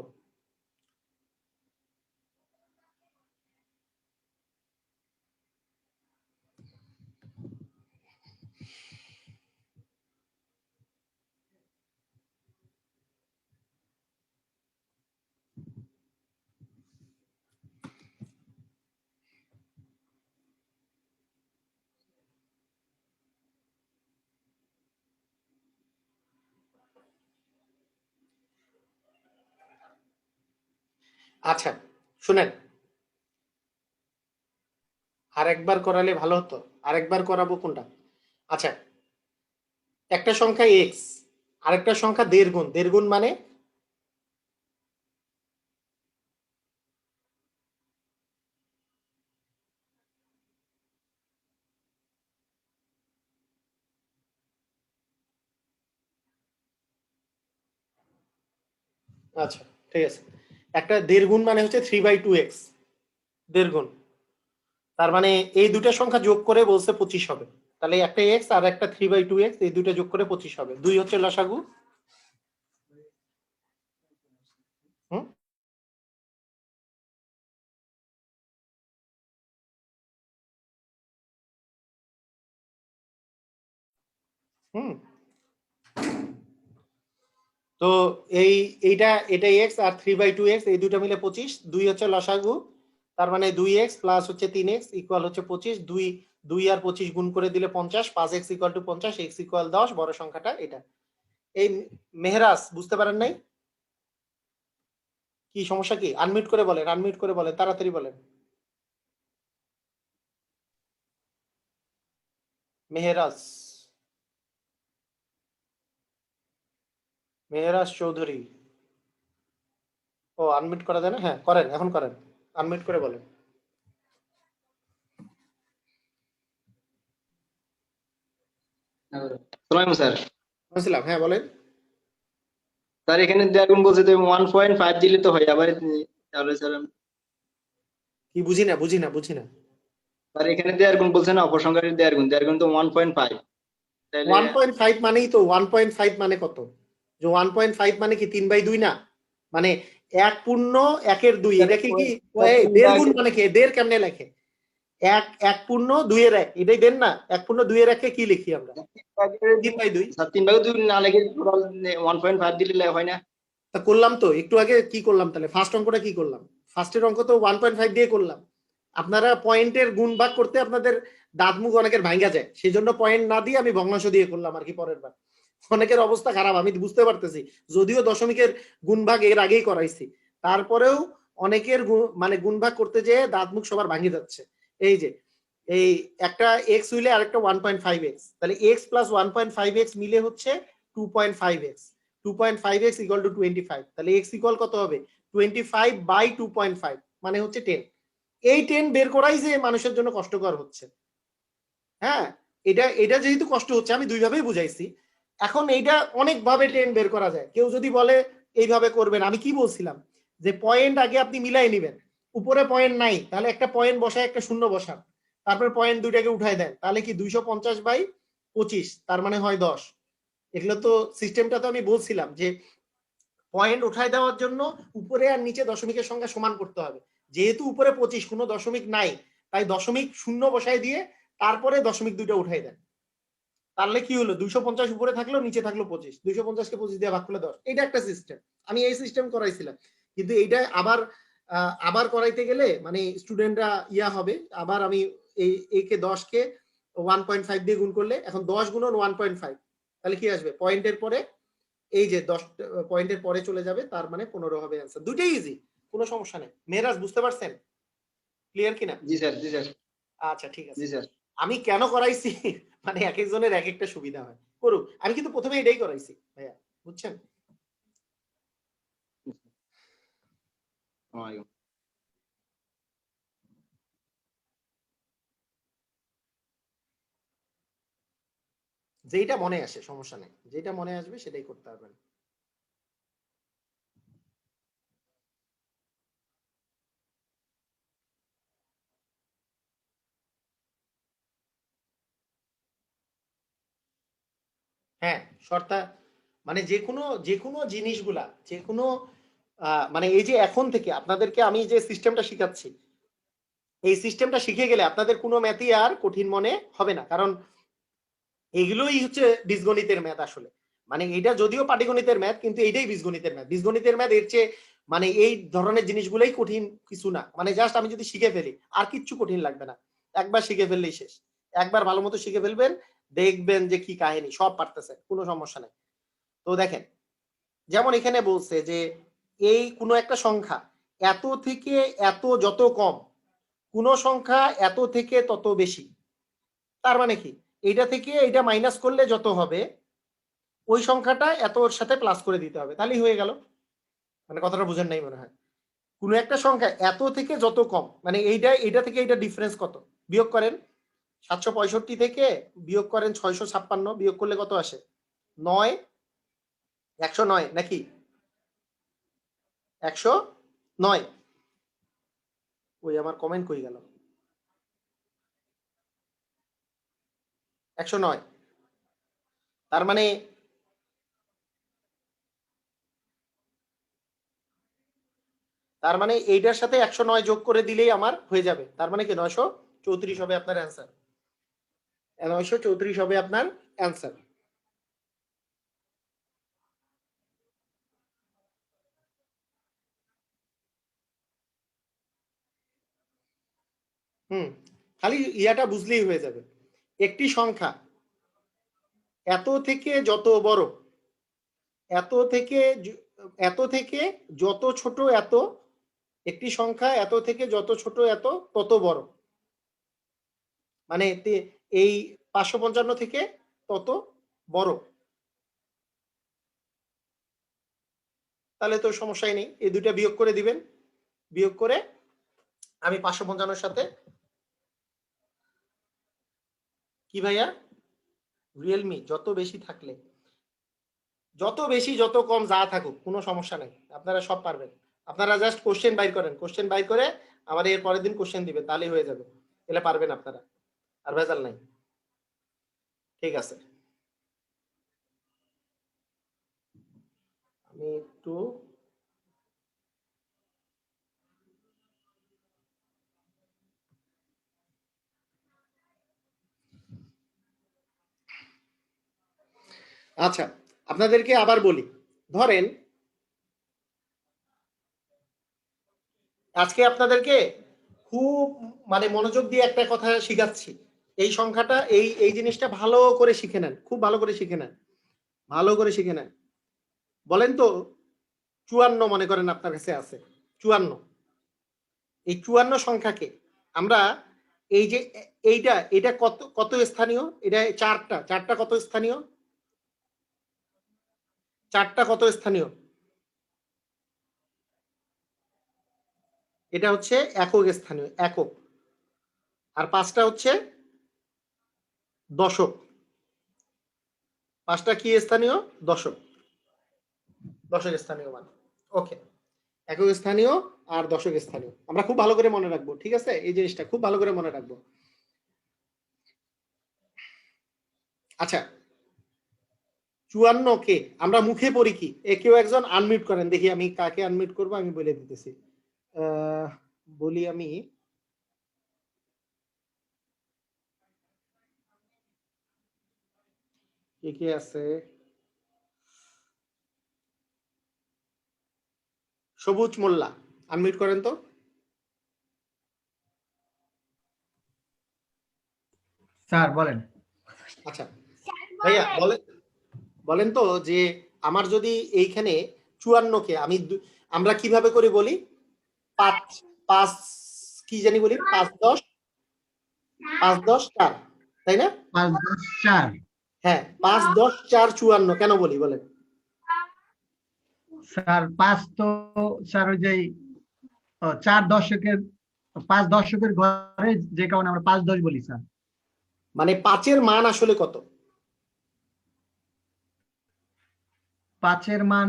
B: আচ্ছা শুনেন, আরেকবার করালে ভালো হতো, আরেকবার করাবো কোনটা? আচ্ছা, একটা সংখ্যা এক্স, আরেকটা সংখ্যা 1.5 গুণ, 1.5 গুণ মানে আচ্ছা ঠিক আছে, একটা 1.5 গুণ মানে হচ্ছে 3/2x, 1.5 গুণ। তার মানে এই দুটা সংখ্যা যোগ করে বলছে 25 হবে, তাহলে একটা এক্স আর একটা 3/2x, এই দুটো যোগ করে 25 হবে। 2 হচ্ছে লসাগু। হুম হুম তো এটা এক্স আর 3/2x, এই দুটো মিলে 25। 2 হচ্ছে লসাগু, তার মানে 2x প্লাস হচ্ছে 3x ইকুয়াল হচ্ছে 25। 2 আর 25 গুণ করে দিলে 50, 5x equal to 50, x equal 10, বড় সংখ্যাটা এটা। এই মেহরাজ বুঝতে পারেন নাই? কি সমস্যা কি? আনমিউট করে বলেন, আনমিউট করে বলেন, তাড়াতাড়ি বলেন। মেহরাজ, মেহরাজ চৌধুরী। ও, আনমিউট করা যায় না? হ্যাঁ করেন, এখন করেন, আনমিউট করে বলেন।
D: সালাম স্যার।
B: বুঝলাম, হ্যাঁ বলেন।
D: স্যার এখানে দেখুন বলছে তো 1.5 দিলে তো হয় আবার, তাহলে স্যার
B: কি বুঝি না
D: স্যার এখানে দেয়ার গুণ বলছে না, অপসংখ্যার দেয়ার গুণ তো 1.5, তাহলে
B: 1.5 মানেই তো 1.5 মানে কত? যে 1.5 মানে কি 3/2 না? মানে 1 পূর্ণ 1 এর 2, এটা কি কি এই দেড় গুণ মানে কি? দেড় কেমনে লেখে? 1 পূর্ণ 2 এর 1, এটাই দেন না? 1 পূর্ণ 2 এর 1 কে কি লিখি আমরা? 3/2।
D: স্যার 3/2 না লিখে টোটাল 1.5 দিলে হয় না?
B: তা করলাম তো, একটু আগে কি করলাম তাহলে? ফার্স্ট অঙ্কটা কি করলাম? ফার্স্টের অঙ্ক তো 1.5 দিয়ে করলাম। আপনারা পয়েন্টের গুণ ভাগ করতে আপনাদের দাঁত মুখ অনেকের ভাঙ্গা যায়, সেই জন্য পয়েন্ট না দিয়ে আমি ভগ্নাংশ দিয়ে করলাম আর কি। পরের বার অনেকের অবস্থা খারাপ, আমি বুঝতে পারতেছি, যদিও দশমিকের গুণ ভাগ এর আগেই করাইছি, তারপরেও অনেকের মানে গুণ ভাগ করতে যেয়ে দাঁত মুখ সবার ভাঙে যাচ্ছে। এই যে এই একটা এক্স হইলে আরেকটা 1.5x, তাহলে x প্লাস 1.5x মিলে হচ্ছে 2.5x। 2.5x ইকুয়াল টু 25, তাহলে x ইকুয়াল কত হবে? 25/2.5 মানে হচ্ছে 10। এই 10 বের করাই যে মানুষের জন্য কষ্টকর হচ্ছে। হ্যাঁ, এটা যেহেতু কষ্ট হচ্ছে, আমি দুই ভাবেই বুঝাইছি। এখন এইটা অনেক ভাবে 10 বের করা যায়। কেউ যদি বলে এইভাবে করবেন, আমি কি বলছিলাম যে পয়েন্ট আগে আপনি মিলাই নেবেন। উপরে পয়েন্ট নাই, তাহলে একটা পয়েন্ট বসায় একটা শূন্য বসান, তারপর পয়েন্ট দুইটাকে উঠাই দেন, তাহলে কি 250/25, তার মানে হয় 10। এগুলো তো সিস্টেমটা তো আমি বলছিলাম যে পয়েন্ট উঠাই দেওয়ার জন্য উপরে আর নিচে দশমিকের সংখ্যা সমান করতে হবে। যেহেতু উপরে 25 কোনো দশমিক নাই, তাই দশমিক শূন্য বসাই দিয়ে তারপরে দশমিক দুইটা উঠাই দেন। তাহলে কি হলো? 250 উপরে থাকলো, নিচে থাকলো 25, 250 কে 25 দিয়ে ভাগ করলে 10। এটা একটা সিস্টেম, আমি এই সিস্টেম করাইছিলাম। কিন্তু এইটা আবার করাইতে গেলে মানে স্টুডেন্টরা ইয়া হবে। আবার আমি এই কে 10 কে 1.5 দিয়ে গুণ করলে, এখন 10 গুণন 1.5, তাহলে কি আসবে? পয়েন্টের পরে এই যে 10 পয়েন্টের পরে চলে যাবে, তার মানে 15 হবে অ্যান্সার। দুটোই ইজি, কোনো সমস্যা নেই। মেরাজ বুঝতে পারছেন? ক্লিয়ার কিনা?
D: জি স্যার।
B: আচ্ছা ঠিক আছে।
D: জি স্যার।
B: আমি কেন করাইছি মানে এক একজনের এক একটা সুবিধা হয়, করুক। আমি কিন্তু প্রথমে এটাই করাইছি ভাইয়া, বুঝছেন? যেটা মনে আসে, সমস্যা নেই, যেটা মনে আসবে সেটাই করতে পারবেন। হ্যাঁ, শর্তা মানে যে কোনো জিনিসগুলা, যে কোনো মানে এই যে এখন থেকে আপনাদেরকে আমি যে সিস্টেমটা শিখাচ্ছি, এই সিস্টেমটা শিখে গেলে আপনাদের কোনো ম্যাথই আর কঠিন মনে হবে না। কারণ এগুলোই হচ্ছে বীজগণিতের ম্যাথ আসলে। মানে এটা যদিও পাটিগণিতের ম্যাথ, কিন্তু এইটাই বীজগণিতের ম্যাথ। বীজগণিতের ম্যাথ এর চেয়ে মানে এই ধরনের জিনিসগুলোই কঠিন কিছু না। মানে জাস্ট আমি যদি শিখে ফেলি, আর কিচ্ছু কঠিন লাগবে না। একবার শিখে ফেললেই শেষ। একবার ভালো মতো শিখে ফেলবেন, দেখবেন যে কি কাহিনী, সব পারতেছে, কোনো সমস্যা নেই। তো দেখেন, যেমন এখানে বলছে যে এই কোনো একটা সংখ্যা এত থেকে এত যত কম, কোন সংখ্যা এত থেকে তত বেশি। তার মানে কি? এইটা থেকে এইটা মাইনাস করলে যত হবে, ওই সংখ্যাটা এতর সাথে প্লাস করে দিতে হবে, তাহলেই হয়ে গেল। মানে কথাটা বুঝেন নাই মনে হয়। কোন একটা সংখ্যা এত থেকে যত কম, মানে এইটা থেকে এইটা ডিফারেন্স কত, বিয়োগ করেন। 765 থেকে বিয়োগ করেন 656, বিয়োগ করলে কত আসে? 9, 109 নাকি? 109। ওই আমার কমেন্ট কই গেল? 109। তার মানে এইটার সাথে 109 যোগ করে দিলেই আমার হয়ে যাবে। তার মানে কি 934 হবে আপনার অ্যান্সার। 934 হবে আপনার অ্যান্সার। খালি ইয়াটা বুঝলেই হয়ে যাবে। একটি সংখ্যা এত থেকে যত বড়, এত থেকে যত ছোট এত, একটি সংখ্যা এত থেকে যত ছোট এত তত বড়, মানে এই 555 থেকে তত বড়। তাহলে তো সমস্যাই নেই, এই দুইটা বিয়োগ করে দিবেন। বিয়োগ করে আমি 555 সাথে কি ভাইয়া, রিয়েলমি যত বেশি থাকলে, যত বেশি যত কম যা থাকুক কোনো সমস্যা নেই, আপনারা সব পারবেন। আপনারা জাস্ট কোশ্চেন বাইর করেন, কোশ্চেন বাইর করে আমার এর পরের দিন কোশ্চেন দিবেন, তাহলেই হয়ে যাবে, এলে পারবেন আপনারা, আর ভেজাল নাই। ঠিক আছে, আমি একটু আচ্ছা আপনাদেরকে আবার বলি, ধরেন আজকে আপনাদেরকে খুব মানে মনোযোগ দিয়ে একটা কথা শিখাচ্ছি, এই সংখ্যাটা এই জিনিসটা ভালো করে শিখে নেন, খুব ভালো করে শিখে নেন, ভালো করে শিখে নেন। বলেন তো 54 মনে করেন আপনার কাছে আছে 54, এই 54 সংখ্যাকে আমরা এই যে এটা কত কত স্থানীয়, এটা চারটা কত স্থানীয়, চারটা কত স্থানীয়, এটা হচ্ছে একক স্থানীয়, একক, আর পাঁচটা হচ্ছে দশক, পাঁচটা কি স্থানীয়, দশক, দশক স্থানীয় মান। ওকে, একক স্থানীয় আর দশক স্থানীয় আমরা খুব ভালো করে মনে রাখবো, ঠিক আছে, এই জিনিসটা খুব ভালো করে মনে রাখবো। আচ্ছা 54 কে আমরা মুখে পড়ি কি, কেউ একজন আনমিউট করেন দেখি, আমি কাকে আনমিউট করবো আমি বলে দিতেছি, বলি আমি কে কে আছে, সবুজ মোল্লা আনমিউট করেন তো।
C: স্যার বলেন।
B: আচ্ছা ভাইয়া বলেন তো যে আমার যদি এইখানে 54 কে আমরা কিভাবে করে বলি, 5 কি জানি বলি, 5 10 4, তাই না?
C: 5 10 4।
B: হ্যাঁ 5 10 4 54 কেন বলি বলেন?
C: স্যার 5 তো স্যার ওই যে 4 দশকের 5 দশকের ঘরে, যে কারণে আমরা 5 10 বলি স্যার।
B: মানে 5-এর মান আসলে কত?
C: 5-এর মান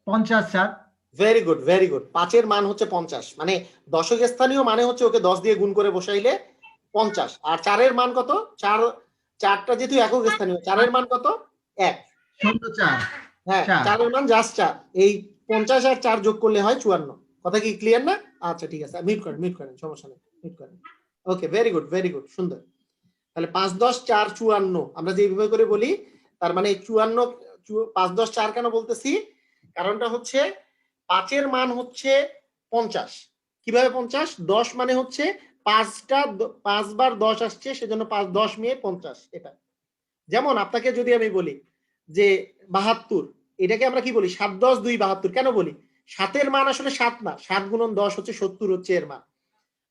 C: 50 sir.
B: Very good, very good, 5-এর মান হচ্ছে 50, মানে দশক স্থানীয় মানে হচ্ছে ওকে 10 দিয়ে গুণ করে বসাইলে 50, আর 4-এর মান কত, চারটা যেহেতু একক স্থানীয়, 4-এর মান কত, 1,
C: 04
B: হ্যাঁ 4-এর মান জাস্ট 4, এই 50 আর 4 যোগ করলে হয় 54, কথা কি ক্লিয়ার না? আচ্ছা ঠিক আছে, মিউট করেন সমস্যা নেই, মিউট করেন। Okay very good, very good, সুন্দর। তাহলে 5 10 4 54 আমরা যেভাবে করে বলি, তার মানে 54 5 10 4 কেন বলতেছি, কারণটা হচ্ছে 5-এর মান হচ্ছে 50, কিভাবে 50, 10 মানে হচ্ছে 5 বার 10 আসছে, সেজন্য 5 10 মিয়ে 50, এটা। যেমন আপনাকে যদি আমি বলি যে 72, এটাকে আমরা কি বলি, 7 10 2 72 কেন বলি, 7-এর মান আসলে 7 না, 7 গুণন 10 হচ্ছে 70 হচ্ছে এর মান,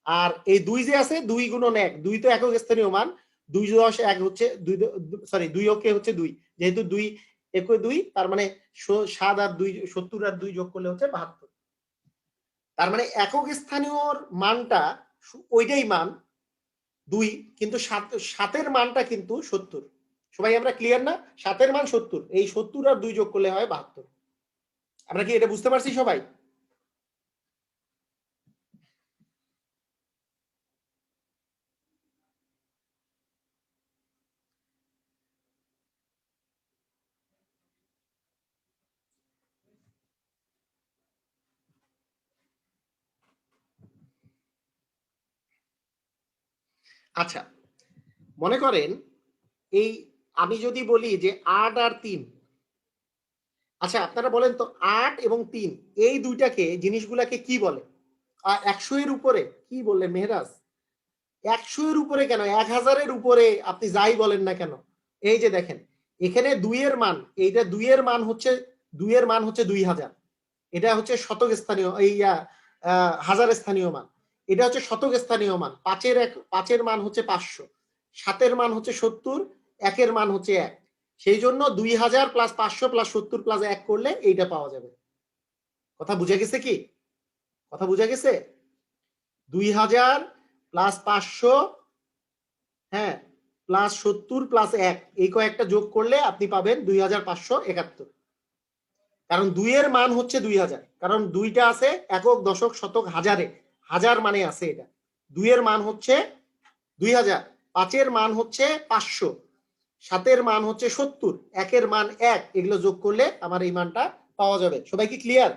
B: আর এই 2 যে আছে 2 গুণন 1, 2 তো একক স্থানীয় মান, 2 10 1 হচ্ছে 2 ওকে হচ্ছে 2, যেহেতু 2 একই 2, তার মানে 7 আর 2 70 আর 2 যোগ করলে হচ্ছে 72, তার মানে একক স্থানীয়র মানটা ওইটাই মান 2, কিন্তু 7-এর মানটা কিন্তু 70, সবাই আমরা ক্লিয়ার না, 7-এর মান 70, এই 70 আর 2 যোগ করলে হয় 72, আমরা কি এটা বুঝতে পারছি সবাই? আচ্ছা মনে করেন এই আমি যদি বলি যে 8 আর 3, আচ্ছা আপনারা বলেন তো 8 এবং 3 এই দুইটাকে জিনিসগুলাকে কি বলে? 100-এর উপরে কি বললেন মেহরাজ? 100-এর উপরে কেন, 1000-এর উপরে আপনি যাই বলেন না কেন, এই যে দেখেন এখানে 2-এর মান, এইটা 2-এর মান হচ্ছে 2000, এটা হচ্ছে শতক স্থানীয়, এই হাজার স্থানীয় মান, এটা হচ্ছে শতক স্থানীয় মান, 5-এর মান হচ্ছে 500, 7-এর মান হচ্ছে 70, 1-এর মান হচ্ছে 1, সেই জন্য 2000 প্লাস 500 প্লাস 70 প্লাস 1 করলে এইটা পাওয়া যাবে। কথা বুঝা গেছে কি? কথা বুঝা গেছে? 2000 প্লাস 500, হ্যাঁ প্লাস 70 প্লাস 1, এই কয়েকটা যোগ করলে আপনি পাবেন 2571, কারণ 2-এর মান হচ্ছে 2000, কারণ 2টা আছে একক দশক শতক হাজারে, হাজার মানে আছে এটা, 2 এর মান হচ্ছে 2000, 5 এর মান হচ্ছে 500, 7 এর মান হচ্ছে 70, 1 এর মান 1, এগুলো যোগ করলে আমার এই মানটা পাওয়া যাবে। সবাই কি ক্লিয়ার?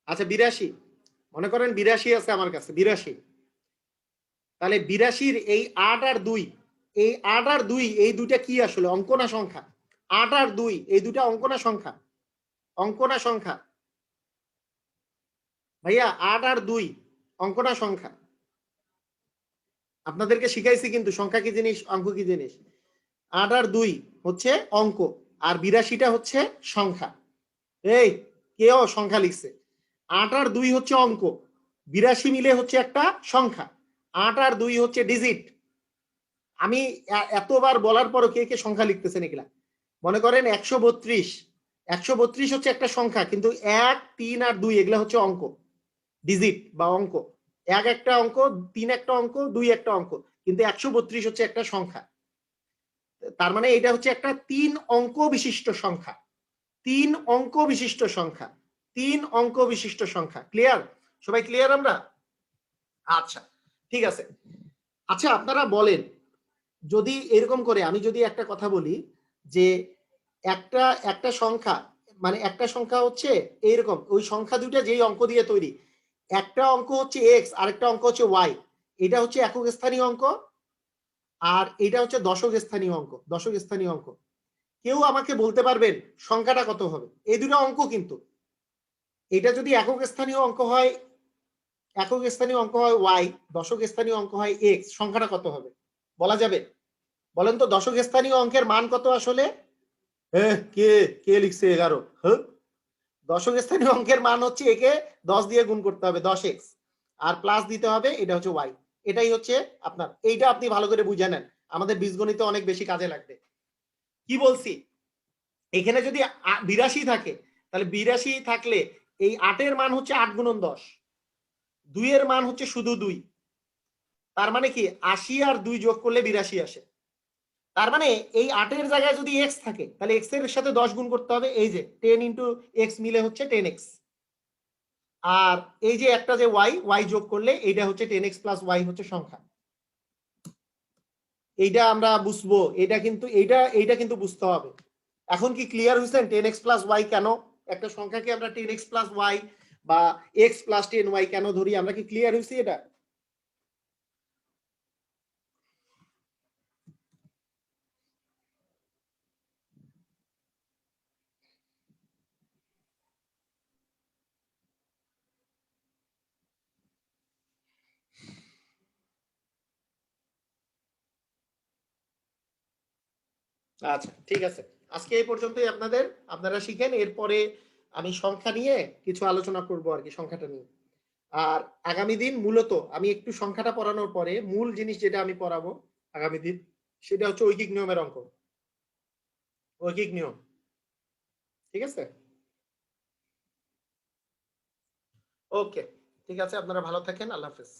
B: আচ্ছা 82, মনে করেন 82 আছে আমার কাছে, 82, তাহলে 82-র এই 8 আর 2, এই 8 আর 2 এই দুইটা কি আসলে অঙ্ক না সংখ্যা? 8 আর 2 এই দুইটা অঙ্ক না সংখ্যা? অঙ্ক না সংখ্যা? ভাইয়া 8 আর 2 অঙ্ক না সংখ্যা? আপনাদেরকে শিখাইছি কিন্তু সংখ্যা কি জিনিস, অঙ্ক কি জিনিস। 8 আর 2 হচ্ছে অঙ্ক, আর 82টা হচ্ছে সংখ্যা। এই কেউ সংখ্যা লিখছে, 8 আর 2 হচ্ছে অঙ্ক, 82 মিলে হচ্ছে একটা সংখ্যা, 8 আর 2 হচ্ছে ডিজিট। আমি এতবার বলার পরও কে কে সংখ্যা লিখতেছেন এগুলা? মনে করেন 132, 132 হচ্ছে একটা সংখ্যা, কিন্তু 1, 3 আর 2 এগুলা হচ্ছে অঙ্ক, ডিজিট বা অঙ্ক। 1 একটা অঙ্ক, 3 একটা অঙ্ক, 2 একটা অঙ্ক, কিন্তু 132 হচ্ছে একটা সংখ্যা। তার মানে এটা হচ্ছে একটা 3 অঙ্ক বিশিষ্ট সংখ্যা, 3 অঙ্ক বিশিষ্ট সংখ্যা, 3 অঙ্ক বিশিষ্ট সংখ্যা। ক্লিয়ার? সবাই ক্লিয়ার আমরা? আচ্ছা ঠিক আছে। আচ্ছা আপনারা বলেন, যদি এরকম করে আমি যদি একটা কথা বলি যে একটা একটা সংখ্যা, মানে একটা সংখ্যা হচ্ছে এইরকম, ওই সংখ্যা দুইটা যেই অঙ্ক দিয়ে তৈরি, একটা অঙ্ক হচ্ছে এক্স, আরেকটা অঙ্ক হচ্ছে ওয়াই, এটা হচ্ছে একক স্থানীয় অঙ্ক, আর এটা হচ্ছে দশক স্থানীয় অঙ্ক, দশক স্থানীয় অঙ্ক। কেউ আমাকে বলতে পারবেন সংখ্যাটা কত হবে? এই দুটো অঙ্ক, কিন্তু এটা যদি একক স্থানীয় অঙ্ক হয়, একক স্থানীয় অঙ্ক হয় ওয়াই, দশক স্থানীয় অঙ্ক হয় এক্স, সংখ্যাটা কত হবে বলা যাবে? বলেন তো দশক স্থানীয় অঙ্কের মান কত আসলে? কে কে লিখছে 11? হ্যাঁ, দশক স্থানীয় অঙ্কের মান হচ্ছে একে 10 দিয়ে গুণ করতে হবে, 10x, আর প্লাস দিতে হবে, এটা হচ্ছে ওয়াই। এটাই হচ্ছে আপনার, এইটা আপনি ভালো করে বুঝে নেন, আমাদের বীজগণিতে অনেক বেশি কাজে লাগবে। কি বলছি, এখানে যদি 82 থাকে, তাহলে 82 থাকলে এই 8 এর মান হচ্ছে 8 গুণন 10, 2 এর মান হচ্ছে শুধু 2, তার মানে কি 80 আর 2 যোগ করলে 82 আসে। তার মানে এই 8 এর জায়গায় যদি x থাকে, তাহলে x এর সাথে 10 গুণ করতে হবে, এই যে 10 ইন্টু x মিলে হচ্ছে 10x, আর এই যে একটা যে y যোগ করলে এইটা হচ্ছে 10x প্লাস y হচ্ছে সংখ্যা। এইটা আমরা বুঝবো, এটা কিন্তু এইটা কিন্তু বুঝতে হবে। এখন কি ক্লিয়ার হয়েছেন 10x প্লাস y কেন একটা সংখ্যাকে আমরা 10x প্লাস y বা x প্লাস 10y কেন ধরি? আমরা কি ক্লিয়ার হয়েছি এটা? আচ্ছা ঠিক আছে, আজকে এই পর্যন্তই আপনারা শিখেন, এরপরে আমি সংখ্যা নিয়ে কিছু আলোচনা করব আর কি, সংখ্যাটা নিয়ে। আর আগামী দিন মূলত আমি একটু সংখ্যাটা পড়ানোর পরে মূল জিনিস যেটা আমি পড়াবো আগামী দিন, সেটা হচ্ছে ঐকিক নিয়মের অঙ্ক, ঐকিক নিয়ম। ঠিক আছে, ওকে, ঠিক আছে, আপনারা ভালো থাকেন, আল্লাহ হাফেজ।